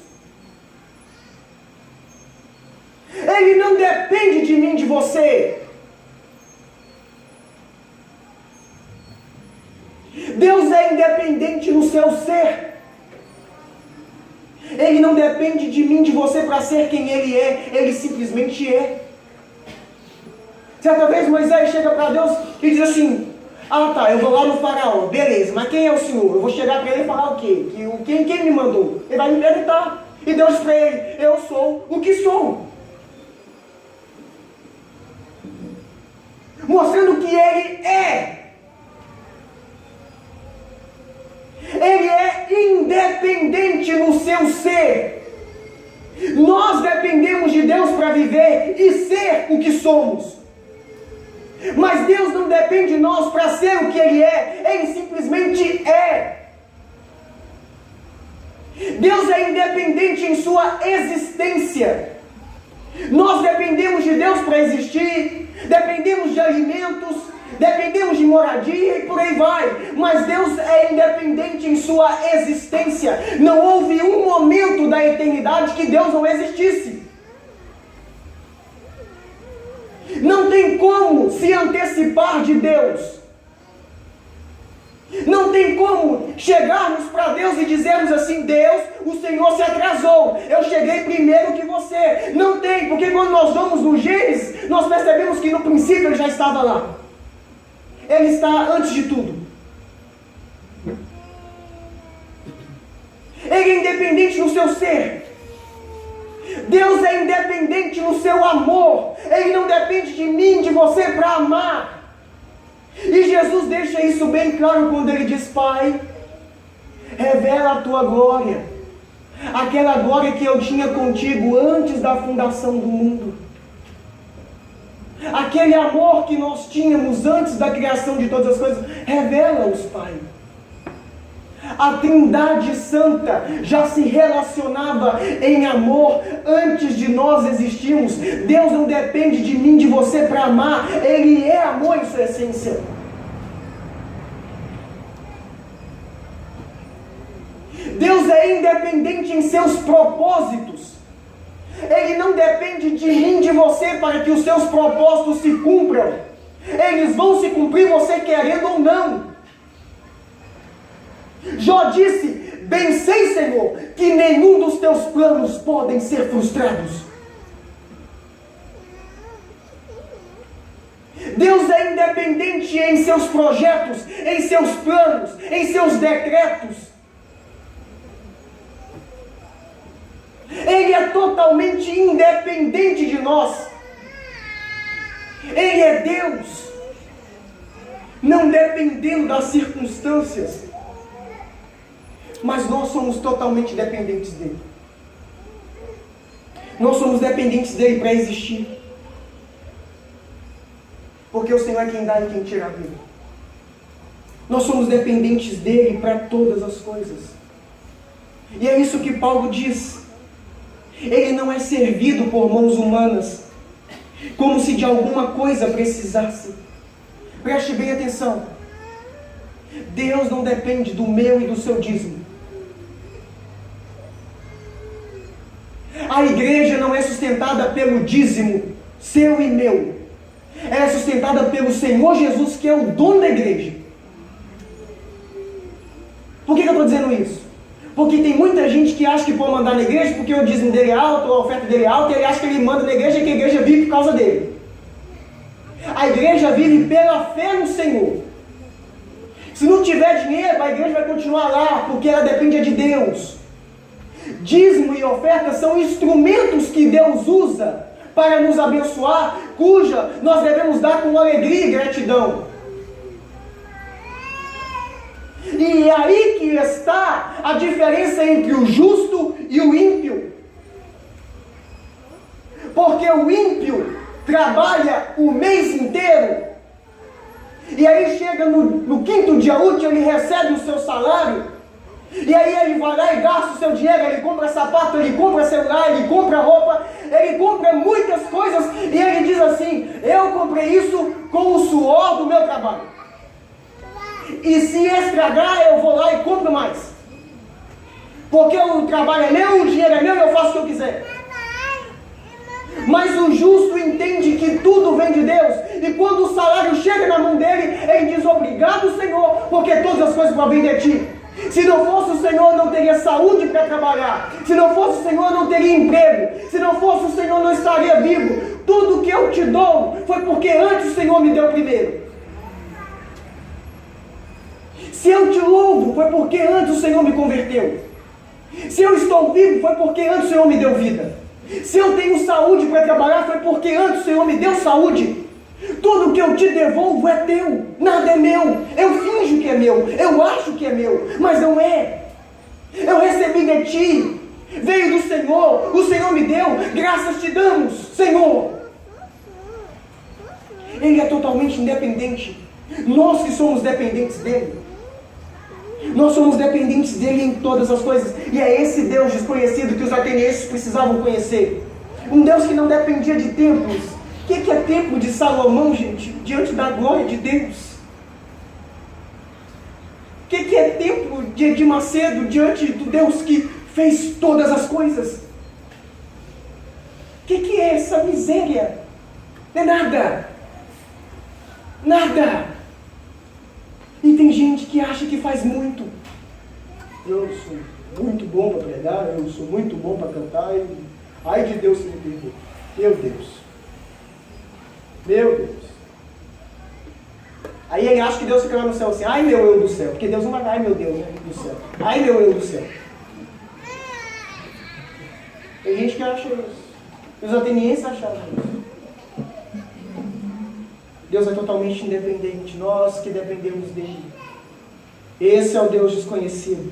Ele não depende de mim, de você. Deus é independente no seu ser. Ele não depende de mim, de você para ser quem Ele é. Ele simplesmente é. Certa vez Moisés chega para Deus e diz assim: ah tá, eu vou lá no faraó, beleza, mas quem é o Senhor? Eu vou chegar para ele e falar o quê? Quem me mandou? Ele vai me perguntar. E Deus disse para ele: eu sou o que sou. Mostrando que ele é. Ele é independente no seu ser. Nós dependemos de Deus para viver e ser o que somos. Mas Deus não depende de nós para ser o que Ele é. Ele simplesmente é. Deus é independente em sua existência. Nós dependemos de Deus para existir. Dependemos de alimentos. Dependemos de moradia e por aí vai. Mas Deus é independente em sua existência. Não houve um momento da eternidade que Deus não existisse. Não tem como se antecipar de Deus. Não tem como chegarmos para Deus e dizermos assim: Deus, o Senhor se atrasou, eu cheguei primeiro que você. Não tem, porque quando nós vamos no Gênesis, nós percebemos que no princípio Ele já estava lá. Ele está antes de tudo. Ele é independente no seu ser. Deus é independente no seu amor. Ele não depende de mim, de você para amar. E Jesus deixa isso bem claro quando Ele diz: Pai, revela a Tua glória. Aquela glória que eu tinha contigo antes da fundação do mundo. Aquele amor que nós tínhamos antes da criação de todas as coisas, revela-os, Pai. A Trindade Santa já se relacionava em amor antes de nós existirmos. Deus não depende de mim, de você para amar. Ele é amor em sua essência. Deus é independente em seus propósitos. Ele não depende de mim, de você, para que os seus propósitos se cumpram. Eles vão se cumprir, você querendo ou não. Jó disse: bem sei, Senhor, que nenhum dos teus planos podem ser frustrados. Deus é independente em seus projetos, em seus planos, em seus decretos. Ele é totalmente independente de nós. Ele é Deus, não dependendo das circunstâncias. Mas nós somos totalmente dependentes dele. Nós somos dependentes dele para existir. Porque o Senhor é quem dá e quem tira a vida. Nós somos dependentes dele para todas as coisas. E é isso que Paulo diz. Ele não é servido por mãos humanas, como se de alguma coisa precisasse. Preste bem atenção. Deus não depende do meu e do seu dízimo. A igreja não é sustentada pelo dízimo seu e meu. Ela é sustentada pelo Senhor Jesus, que é o dono da igreja. Por que eu estou dizendo isso? Porque tem muita gente que acha que pode mandar na igreja porque o dízimo dele é alto, a oferta dele é alta, e ele acha que ele manda na igreja e que a igreja vive por causa dele. A igreja vive pela fé no Senhor. Se não tiver dinheiro, a igreja vai continuar lá, porque ela depende de Deus. Dízimo e oferta são instrumentos que Deus usa para nos abençoar, cuja nós devemos dar com alegria e gratidão. E é aí que está a diferença entre o justo e o ímpio. Porque o ímpio trabalha o mês inteiro, e aí chega no quinto dia útil, ele recebe o seu salário, e aí ele vai lá e gasta o seu dinheiro, ele compra sapato, ele compra celular, ele compra roupa, ele compra muitas coisas, e ele diz assim: eu comprei isso com o suor do meu trabalho. E se estragar, eu vou lá e compro mais. Porque o trabalho é meu, o dinheiro é meu, eu faço o que eu quiser. Mas o justo entende que tudo vem de Deus. E quando o salário chega na mão dele, ele diz: obrigado, Senhor, porque todas as coisas provêm de ti. Se não fosse o Senhor, não teria saúde para trabalhar. Se não fosse o Senhor, não teria emprego. Se não fosse o Senhor, não estaria vivo. Tudo que eu te dou foi porque antes o Senhor me deu primeiro. Se eu te louvo, foi porque antes o Senhor me converteu. Se eu estou vivo, foi porque antes o Senhor me deu vida. Se eu tenho saúde para trabalhar, foi porque antes o Senhor me deu saúde. Tudo que eu te devolvo é teu, nada é meu. Eu finjo que é meu, eu acho que é meu, mas não é. Eu recebi de ti, veio do Senhor, o Senhor me deu, graças te damos, Senhor. Ele é totalmente independente. Nós que somos dependentes dele. Nós somos dependentes dele em todas as coisas. E é esse Deus desconhecido que os atenienses precisavam conhecer. Um Deus que não dependia de templos. O que é templo de Salomão, gente? Diante da glória de Deus. O que é templo de Edir Macedo diante do Deus que fez todas as coisas? O que é essa miséria? Não é nada. Nada. E tem gente que acha que faz muito. Eu sou muito bom para pregar, eu sou muito bom para cantar. Ai de Deus se me perdoe. Meu Deus. Meu Deus. Aí ele acha que Deus fica lá no céu assim, ai meu eu do céu. Porque Deus não vai, ai meu Deus do céu. Ai meu eu do céu. Tem gente que acha isso. Os atenienses achavam isso. Deus é totalmente independente, nós que dependemos dele. Esse é o Deus desconhecido.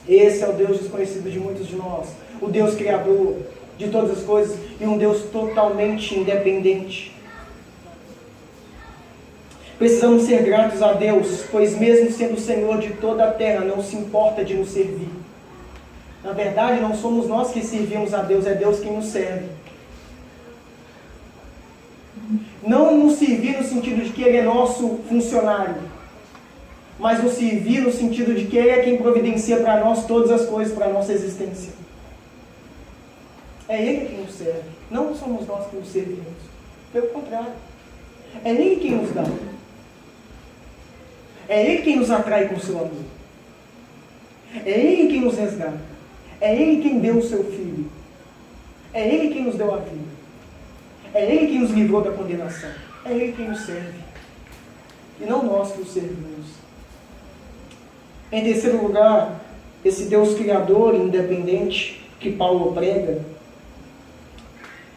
Esse é o Deus desconhecido de muitos de nós. O Deus criador de todas as coisas e um Deus totalmente independente. Precisamos ser gratos a Deus, pois mesmo sendo o Senhor de toda a terra, não se importa de nos servir. Na verdade, não somos nós que servimos a Deus, é Deus quem nos serve. Não nos servir no sentido de que Ele é nosso funcionário, mas nos servir no sentido de que Ele é quem providencia para nós todas as coisas para a nossa existência. É Ele quem nos serve, não somos nós que nos servimos. Pelo contrário, é Ele quem nos dá. É Ele quem nos atrai com o seu amor. É Ele quem nos resgata. É Ele quem deu o seu Filho. É Ele quem nos deu a vida. É Ele quem nos livrou da condenação. É Ele quem nos serve. E não nós que o servimos. Em terceiro lugar, esse Deus criador e independente que Paulo prega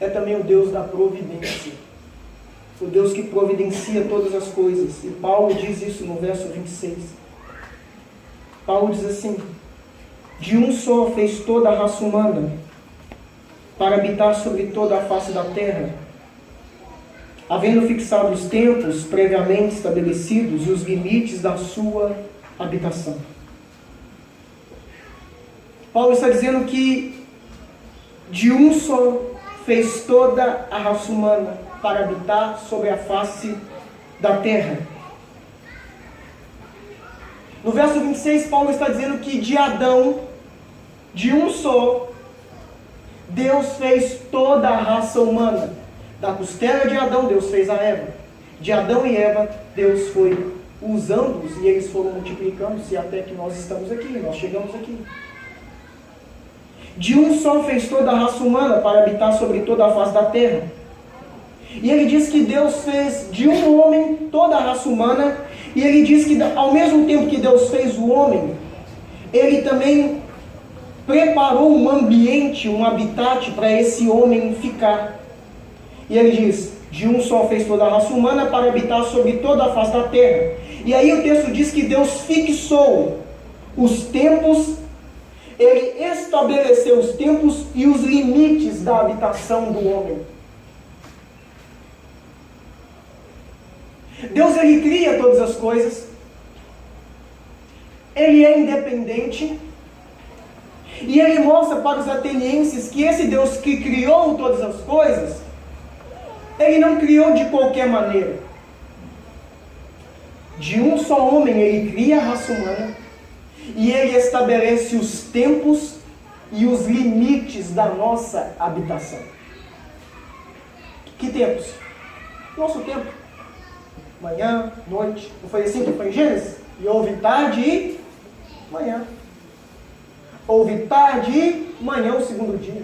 é também o Deus da providência. O Deus que providencia todas as coisas. E Paulo diz isso no verso 26. Paulo diz assim: de um só fez toda a raça humana, para habitar sobre toda a face da terra, havendo fixado os tempos previamente estabelecidos e os limites da sua habitação. Paulo está dizendo que de um só fez toda a raça humana para habitar sobre a face da terra. No verso 26, Paulo está dizendo que de Adão, de um só, Deus fez toda a raça humana. Da costela de Adão, Deus fez a Eva. De Adão e Eva, Deus foi usando-os e eles foram multiplicando-se até que nós estamos aqui, nós chegamos aqui. De um só fez toda a raça humana para habitar sobre toda a face da terra. E ele diz que Deus fez de um homem toda a raça humana. E ele diz que ao mesmo tempo que Deus fez o homem, Ele também preparou um ambiente, um habitat para esse homem ficar. E ele diz, de um só fez toda a raça humana para habitar sobre toda a face da terra. E aí o texto diz que Deus fixou os tempos, Ele estabeleceu os tempos e os limites da habitação do homem. Deus, Ele cria todas as coisas, Ele é independente, e Ele mostra para os atenienses que esse Deus que criou todas as coisas, Ele não criou de qualquer maneira. De um só homem Ele cria a raça humana, e Ele estabelece os tempos e os limites da nossa habitação. Que tempos? Nosso tempo. Manhã, noite. Não foi assim que foi em Gênesis? E houve tarde e manhã. Houve tarde e manhã o segundo dia.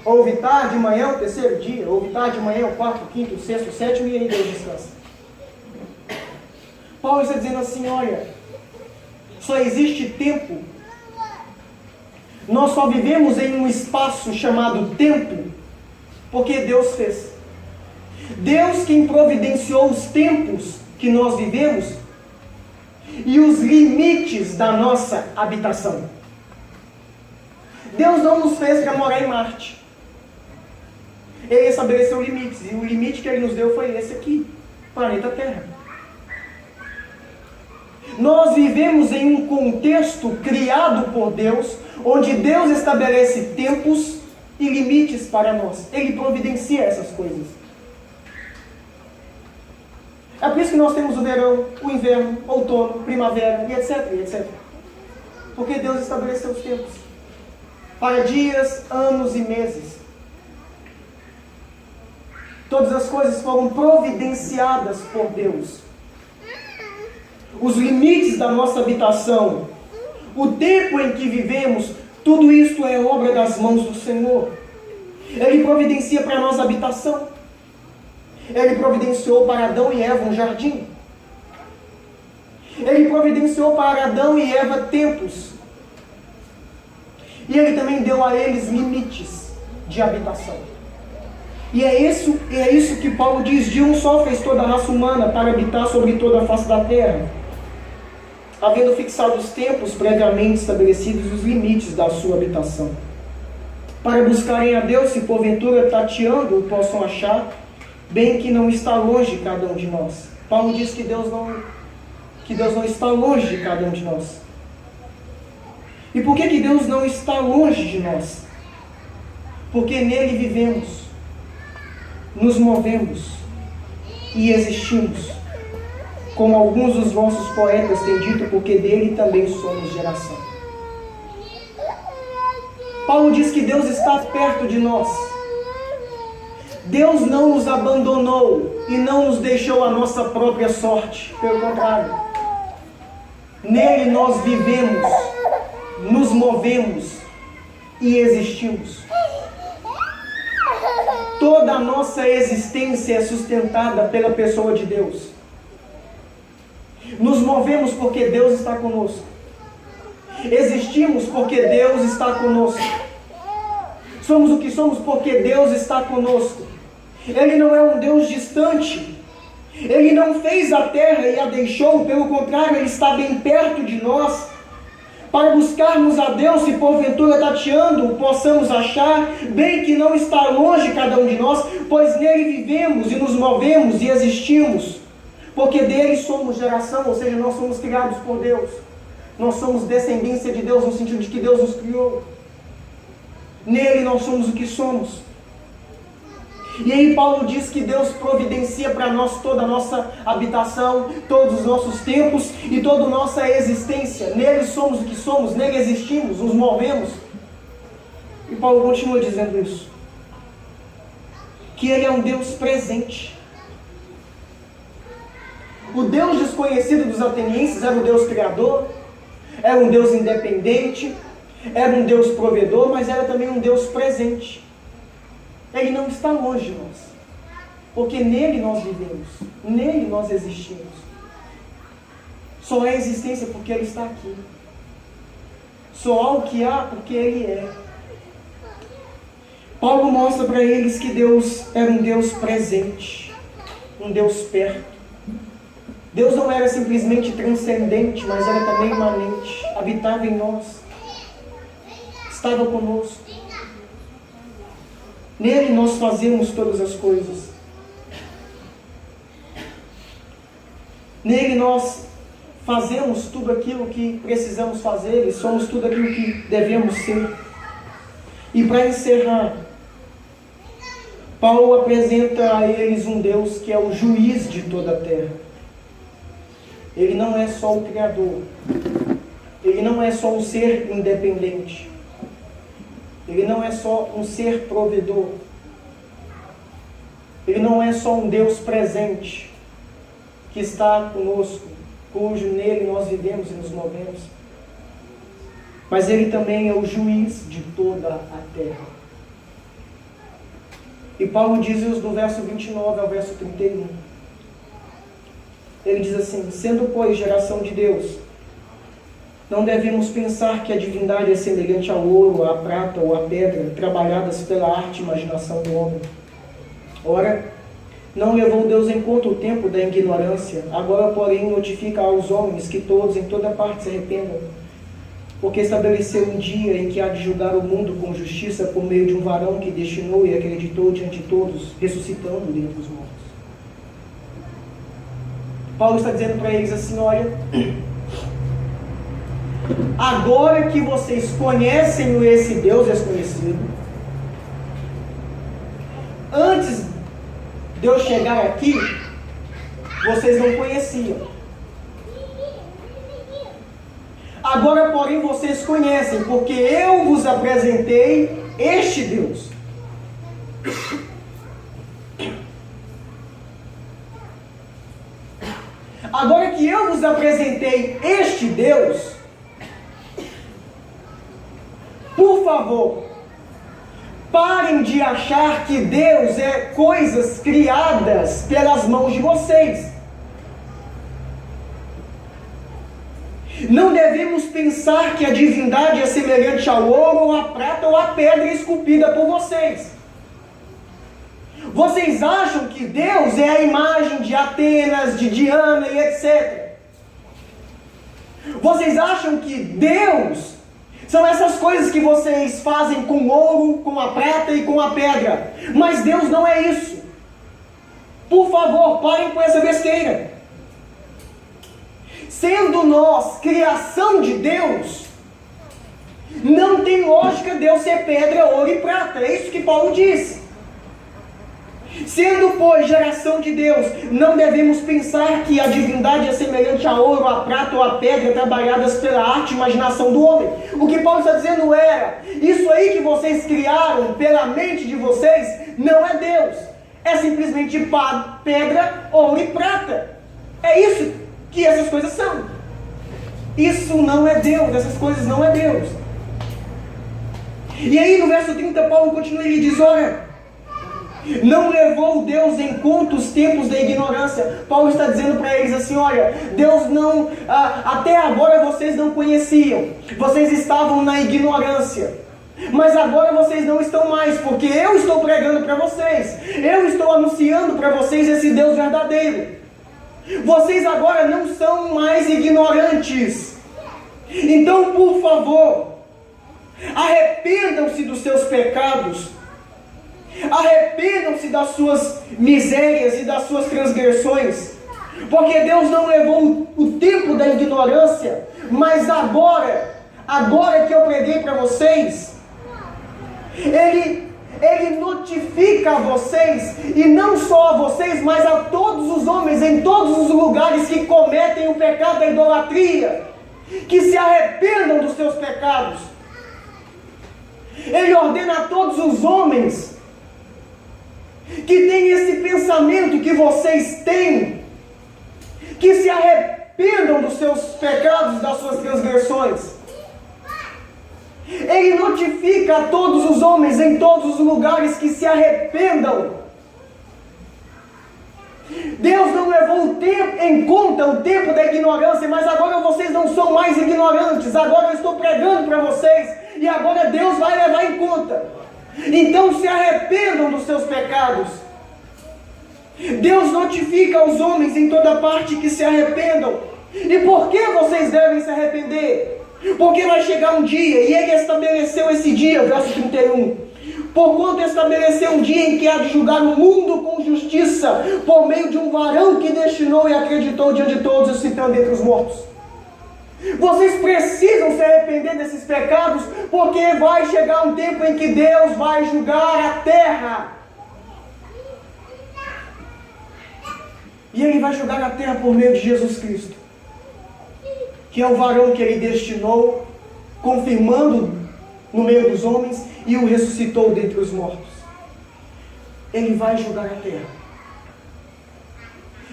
Houve tarde e manhã o terceiro dia. Houve tarde e manhã o quarto, o quinto, o sexto, o sétimo, e aí Deus descansa. Paulo está dizendo assim, olha, só existe tempo Nós só vivemos em um espaço chamado tempo porque Deus fez. Deus quem providenciou os tempos que nós vivemos e os limites da nossa habitação. Deus não nos fez para morar em Marte. Ele estabeleceu limites, e o limite que Ele nos deu foi esse aqui, planeta Terra. Nós vivemos em um contexto criado por Deus, onde Deus estabelece tempos e limites para nós. Ele providencia essas coisas. É por isso que nós temos o verão, o inverno, outono, primavera, e etc, e etc. Porque Deus estabeleceu os tempos para dias, anos e meses. Todas as coisas foram providenciadas por Deus. Os limites da nossa habitação, o tempo em que vivemos, tudo isso é obra das mãos do Senhor. Ele providencia para nós habitação. Ele providenciou para Adão e Eva um jardim. Ele providenciou para Adão e Eva tempos. E Ele também deu a eles limites de habitação. E é isso que Paulo diz: de um só fez toda a raça humana para habitar sobre toda a face da terra, havendo fixado os tempos previamente estabelecidos e os limites da sua habitação, para buscarem a Deus, se porventura tateando o possam achar, bem que não está longe de cada um de nós. Paulo diz que Deus não está longe de cada um de nós. E por que Deus não está longe de nós? Porque nele vivemos, nos movemos e existimos, como alguns dos vossos poetas têm dito, porque dele também somos geração. Paulo diz que Deus está perto de nós. Deus não nos abandonou e não nos deixou à nossa própria sorte. Pelo contrário, nele nós vivemos, nos movemos e existimos. Toda a nossa existência é sustentada pela pessoa de Deus. Nos movemos porque Deus está conosco. Existimos porque Deus está conosco. Somos o que somos porque Deus está conosco. Ele não é um Deus distante. Ele não fez a terra e a deixou, pelo contrário, Ele está bem perto de nós, para buscarmos a Deus, se porventura tateando, possamos achar, bem que não está longe cada um de nós, pois nele vivemos e nos movemos e existimos, porque dele somos geração, ou seja, nós somos criados por Deus. Nós somos descendência de Deus, no sentido de que Deus nos criou. Nele nós somos o que somos. E aí Paulo diz que Deus providencia para nós toda a nossa habitação, todos os nossos tempos e toda a nossa existência. Nele somos o que somos, nele existimos, nos movemos. E Paulo continua dizendo isso. Que Ele é um Deus presente. O Deus desconhecido dos atenienses era um Deus criador, era um Deus independente, era um Deus provedor, mas era também um Deus presente. Ele não está longe de nós, porque nele nós vivemos, nele nós existimos. Só é existência porque Ele está aqui. Só há o que há porque Ele é. Paulo mostra para eles que Deus era um Deus presente, um Deus perto. Deus não era simplesmente transcendente, mas era também imanente, habitava em nós, estava conosco. Nele nós fazemos todas as coisas. Nele nós fazemos tudo aquilo que precisamos fazer e somos tudo aquilo que devemos ser. E para encerrar, Paulo apresenta a eles um Deus que é o juiz de toda a terra. Ele não é só o Criador. Ele não é só um ser independente. Ele não é só um ser provedor. Ele não é só um Deus presente que está conosco, cujo nele nós vivemos e nos movemos. Mas Ele também é o juiz de toda a terra. E Paulo diz isso do verso 29 ao verso 31. Ele diz assim: sendo, pois, geração de Deus, Não devemos pensar que a divindade é semelhante ao ouro, à prata ou à pedra, trabalhadas pela arte e imaginação do homem. Ora, não levou Deus em conta o tempo da ignorância, agora, porém, notifica aos homens que todos, em toda parte, se arrependam, porque estabeleceu um dia em que há de julgar o mundo com justiça por meio de um varão que destinou e acreditou diante de todos, ressuscitando dentre os mortos. Paulo está dizendo para eles assim, olha, agora que vocês conhecem esse Deus desconhecido, antes de eu chegar aqui, vocês não conheciam. Agora, porém, vocês conhecem, porque eu vos apresentei este Deus. Agora que eu vos apresentei este Deus, por favor, parem de achar que Deus é coisas criadas pelas mãos de vocês. Não devemos pensar que a divindade é semelhante ao ouro, ou à prata, ou à pedra esculpida por vocês. Vocês acham que Deus é a imagem de Atenas, de Diana e etc. Vocês acham que Deus são essas coisas que vocês fazem com ouro, com a prata e com a pedra. Mas Deus não é isso. Por favor, parem com essa besteira. Sendo nós criação de Deus, não tem lógica Deus ser pedra, ouro e prata. É isso que Paulo diz. Sendo, pois, geração de Deus, não devemos pensar que a divindade é semelhante a ouro, a prata ou a pedra trabalhadas pela arte e imaginação do homem. O que Paulo está dizendo era, isso aí que vocês criaram pela mente de vocês, não é Deus. É simplesmente pedra, ouro e prata. É isso que essas coisas são. Isso não é Deus, essas coisas não é Deus. E aí no verso 30, Paulo continua e ele diz, olha, não levou Deus em conta os tempos da ignorância. Paulo está dizendo para eles assim, olha, Deus não, até agora vocês não conheciam, vocês estavam na ignorância, mas agora vocês não estão mais, porque eu estou pregando para vocês, eu estou anunciando para vocês esse Deus verdadeiro. Vocês agora não são mais ignorantes. Então, por favor, arrependam-se dos seus pecados, arrependam-se das suas misérias e das suas transgressões, porque Deus não levou o tempo da ignorância, mas agora que eu preguei para vocês, Ele notifica a vocês, e não só a vocês, mas a todos os homens, em todos os lugares que cometem o pecado da idolatria, que se arrependam dos seus pecados. Ele ordena a todos os homens que têm esse pensamento que vocês têm, que se arrependam dos seus pecados, das suas transgressões. Ele notifica a todos os homens em todos os lugares que se arrependam. Deus não levou em conta o tempo da ignorância, mas agora vocês não são mais ignorantes, agora eu estou pregando para vocês, e agora Deus vai levar em conta. Então se arrependam dos seus pecados. Deus notifica aos homens em toda parte que se arrependam. E por que vocês devem se arrepender? Porque vai chegar um dia, e Ele estabeleceu esse dia, verso 31. Porquanto estabeleceu um dia em que há de julgar o mundo com justiça, por meio de um varão que destinou e acreditou diante de todos, ressuscitando entre os mortos. Vocês precisam se arrepender desses pecados, porque vai chegar um tempo em que Deus vai julgar a terra. E Ele vai julgar a terra por meio de Jesus Cristo, que é o varão que Ele destinou, confirmando no meio dos homens, e o ressuscitou dentre os mortos. Ele vai julgar a terra.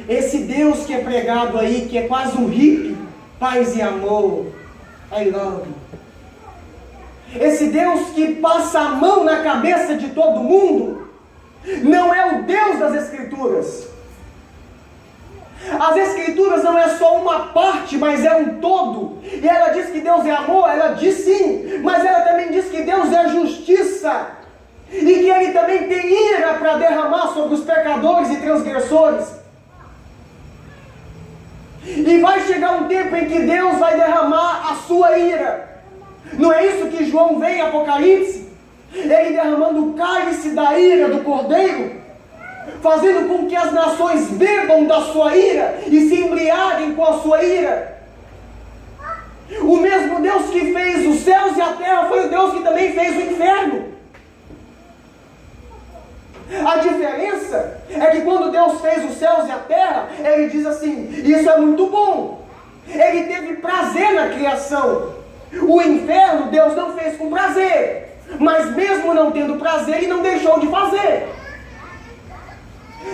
Esse Deus que é pregado aí, que é quase um hippie, paz e amor, I love you. Esse Deus que passa a mão na cabeça de todo mundo, não é o Deus das Escrituras. As Escrituras não é só uma parte, mas é um todo. E ela diz que Deus é amor, ela diz sim, mas ela também diz que Deus é justiça. E que Ele também tem ira para derramar sobre os pecadores e transgressores. E vai chegar um tempo em que Deus vai derramar a sua ira. Não é isso que João vê em Apocalipse? Ele derramando o cálice da ira do Cordeiro, fazendo com que as nações bebam da sua ira e se embriaguem com a sua ira. O mesmo Deus que fez os céus e a terra foi o Deus que também fez o inferno. A diferença é que quando Deus fez os céus e a terra, Ele diz assim: isso é muito bom. Ele teve prazer na criação. O inferno Deus não fez com prazer, mas mesmo não tendo prazer, Ele não deixou de fazer.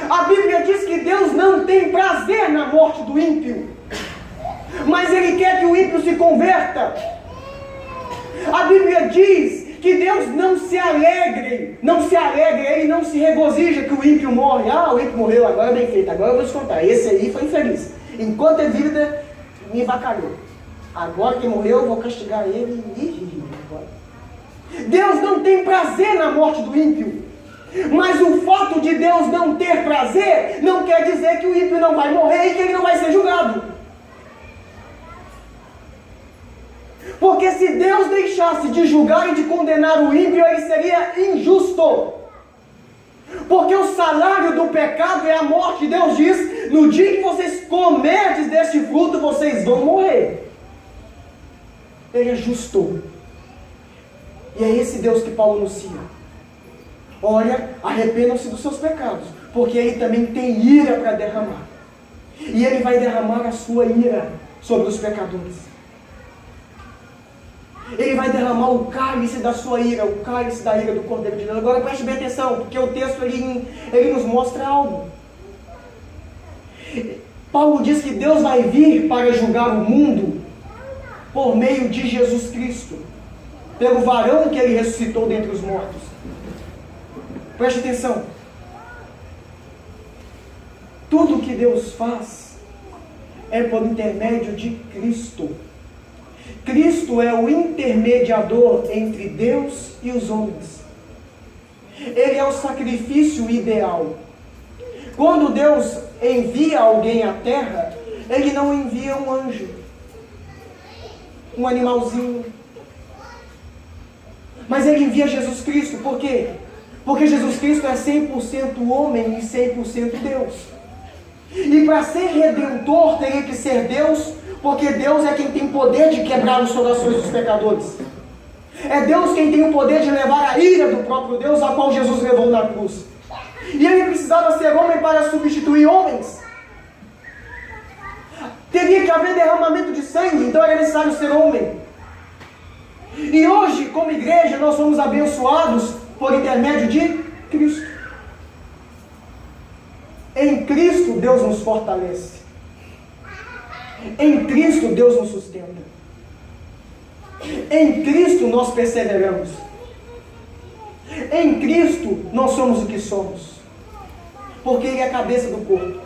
A Bíblia diz que Deus não tem prazer na morte do ímpio, mas Ele quer que o ímpio se converta. A Bíblia diz que Deus não se alegra, Ele não se regozija que o ímpio morre. O ímpio morreu, agora é bem feito, agora eu vou te contar, esse aí foi infeliz. Enquanto é vida, me vacalhou. Agora que morreu, eu vou castigar ele. Deus não tem prazer na morte do ímpio. Mas o fato de Deus não ter prazer, não quer dizer que o ímpio não vai morrer e que ele não vai ser julgado. Porque se Deus deixasse de julgar e de condenar o ímpio, ele seria injusto. Porque o salário do pecado é a morte. Deus diz: no dia que vocês comerdes deste fruto, vocês vão morrer. Ele é justo. E é esse Deus que Paulo anuncia. Olha, arrependam-se dos seus pecados, porque Ele também tem ira para derramar. E Ele vai derramar a sua ira sobre os pecadores. Ele vai derramar o cálice da sua ira, o cálice da ira do Cordeiro de Deus. Agora preste bem atenção, porque o texto ele nos mostra algo. Paulo diz que Deus vai vir para julgar o mundo por meio de Jesus Cristo, pelo varão que Ele ressuscitou dentre os mortos. Preste atenção. Tudo que Deus faz é por intermédio de Cristo. Cristo é o intermediador entre Deus e os homens. Ele é o sacrifício ideal. Quando Deus envia alguém à terra, Ele não envia um anjo, um animalzinho, mas Ele envia Jesus Cristo. Por quê? Porque Jesus Cristo é 100% homem e 100% Deus. E para ser redentor teria que ser Deus, porque Deus é quem tem poder de quebrar os corações dos pecadores. É Deus quem tem o poder de levar a ira do próprio Deus, a qual Jesus levou na cruz. E Ele precisava ser homem para substituir homens. Teria que haver derramamento de sangue, então era necessário ser homem. E hoje, como igreja, nós somos abençoados por intermédio de Cristo. Em Cristo, Deus nos fortalece. Em Cristo, Deus nos sustenta. Em Cristo, nós perseveramos. Em Cristo, nós somos o que somos. Porque Ele é a cabeça do corpo.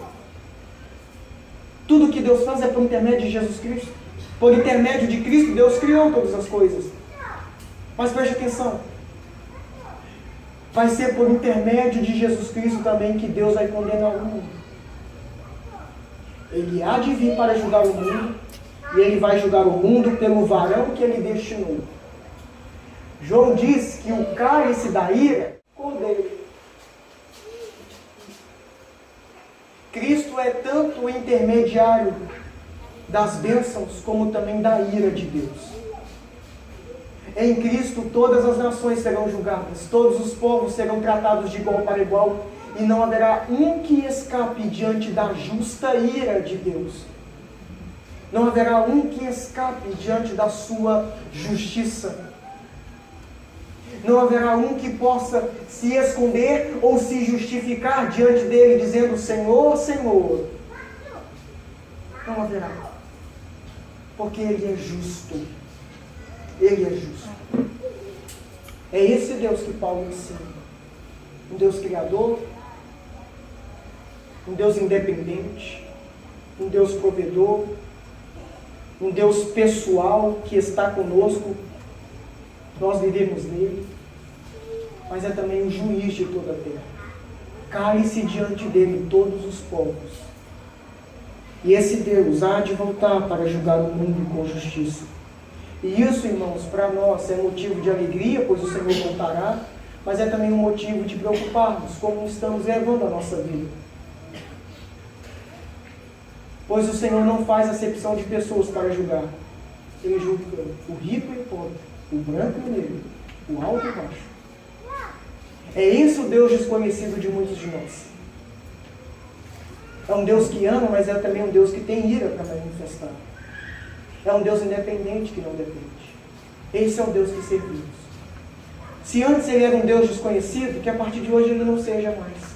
Tudo que Deus faz é por intermédio de Jesus Cristo. Por intermédio de Cristo, Deus criou todas as coisas. Mas preste atenção. Vai ser por intermédio de Jesus Cristo também que Deus vai condenar o mundo. Ele há de vir para julgar o mundo, e Ele vai julgar o mundo pelo varão que Ele destinou. João diz que o cálice da ira é o Cordeiro. Cristo é tanto o intermediário das bênçãos, como também da ira de Deus. Em Cristo todas as nações serão julgadas, todos os povos serão tratados de igual para igual, e não haverá um que escape diante da justa ira de Deus. Não haverá um que escape diante da sua justiça. Não haverá um que possa se esconder ou se justificar diante dele, dizendo: Senhor, Senhor. Não haverá. Porque Ele é justo. Ele é justo. É esse Deus que Paulo ensina. Um Deus criador, um Deus independente, um Deus provedor, um Deus pessoal que está conosco, nós vivemos nele, mas é também o juiz de toda a terra. Cale-se diante dele todos os povos. E esse Deus há de voltar para julgar o mundo com justiça. E isso, irmãos, para nós é motivo de alegria, pois o Senhor voltará, mas é também um motivo de preocuparmos como estamos levando a nossa vida. Pois o Senhor não faz acepção de pessoas para julgar. Ele julga o rico e o pobre, o branco e o negro, o alto e o baixo. É esse o Deus desconhecido de muitos de nós. É um Deus que ama, mas é também um Deus que tem ira para manifestar. É um Deus independente que não depende. Esse é o Deus que servimos. Se antes ele era um Deus desconhecido, que a partir de hoje ele não seja mais.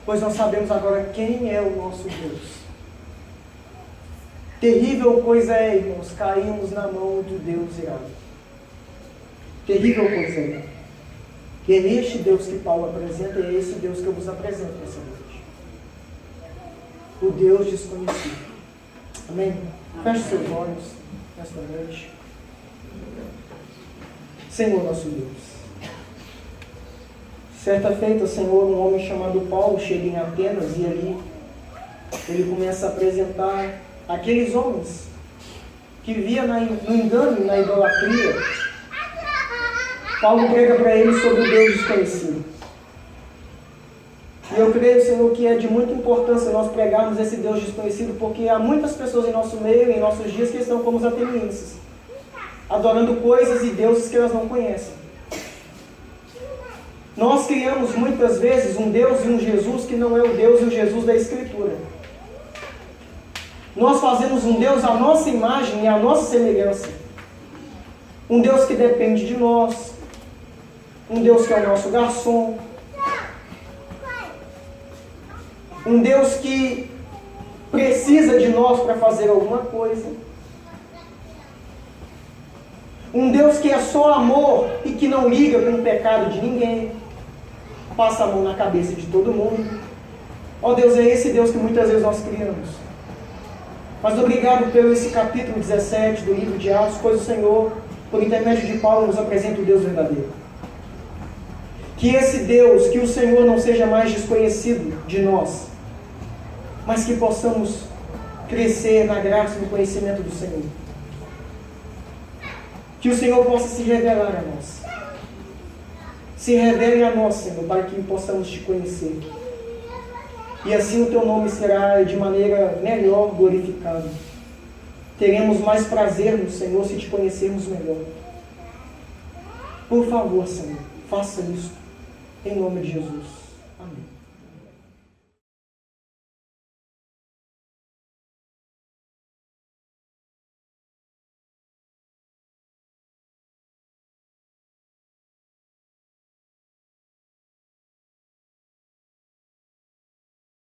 Pois nós sabemos agora quem é o nosso Deus. Terrível coisa é, irmãos, caímos na mão do Deus irado. Terrível coisa é. E é este Deus que Paulo apresenta, e é esse Deus que eu vos apresento nessa noite. O Deus desconhecido. Amém? Feche seus olhos nesta noite. Senhor nosso Deus. Certa feita, Senhor, um homem chamado Paulo chega em Atenas e ali ele começa a apresentar aqueles homens que viviam no engano e na idolatria. Paulo prega para eles sobre o Deus desconhecido. E eu creio, Senhor, que é de muita importância nós pregarmos esse Deus desconhecido, porque há muitas pessoas em nosso meio, em nossos dias, que estão como os atenienses, adorando coisas e deuses que elas não conhecem. Nós criamos muitas vezes um Deus e um Jesus que não é o Deus e o Jesus da Escritura. Nós fazemos um Deus à nossa imagem e à nossa semelhança. Um Deus que depende de nós. Um Deus que é o nosso garçom. Um Deus que precisa de nós para fazer alguma coisa. Um Deus que é só amor e que não liga com o pecado de ninguém. Passa a mão na cabeça de todo mundo. Ó Deus, é esse Deus que muitas vezes nós criamos. Mas obrigado pelo esse capítulo 17 do livro de Atos, pois o Senhor, por intermédio de Paulo, nos apresenta o Deus verdadeiro. Que esse Deus, que o Senhor não seja mais desconhecido de nós, mas que possamos crescer na graça e no conhecimento do Senhor. Que o Senhor possa se revelar a nós. Se revele a nós, Senhor, para que possamos te conhecer. E assim o teu nome será de maneira melhor glorificado. Teremos mais prazer no Senhor se te conhecermos melhor. Por favor, Senhor, faça isso. Em nome de Jesus. Amém.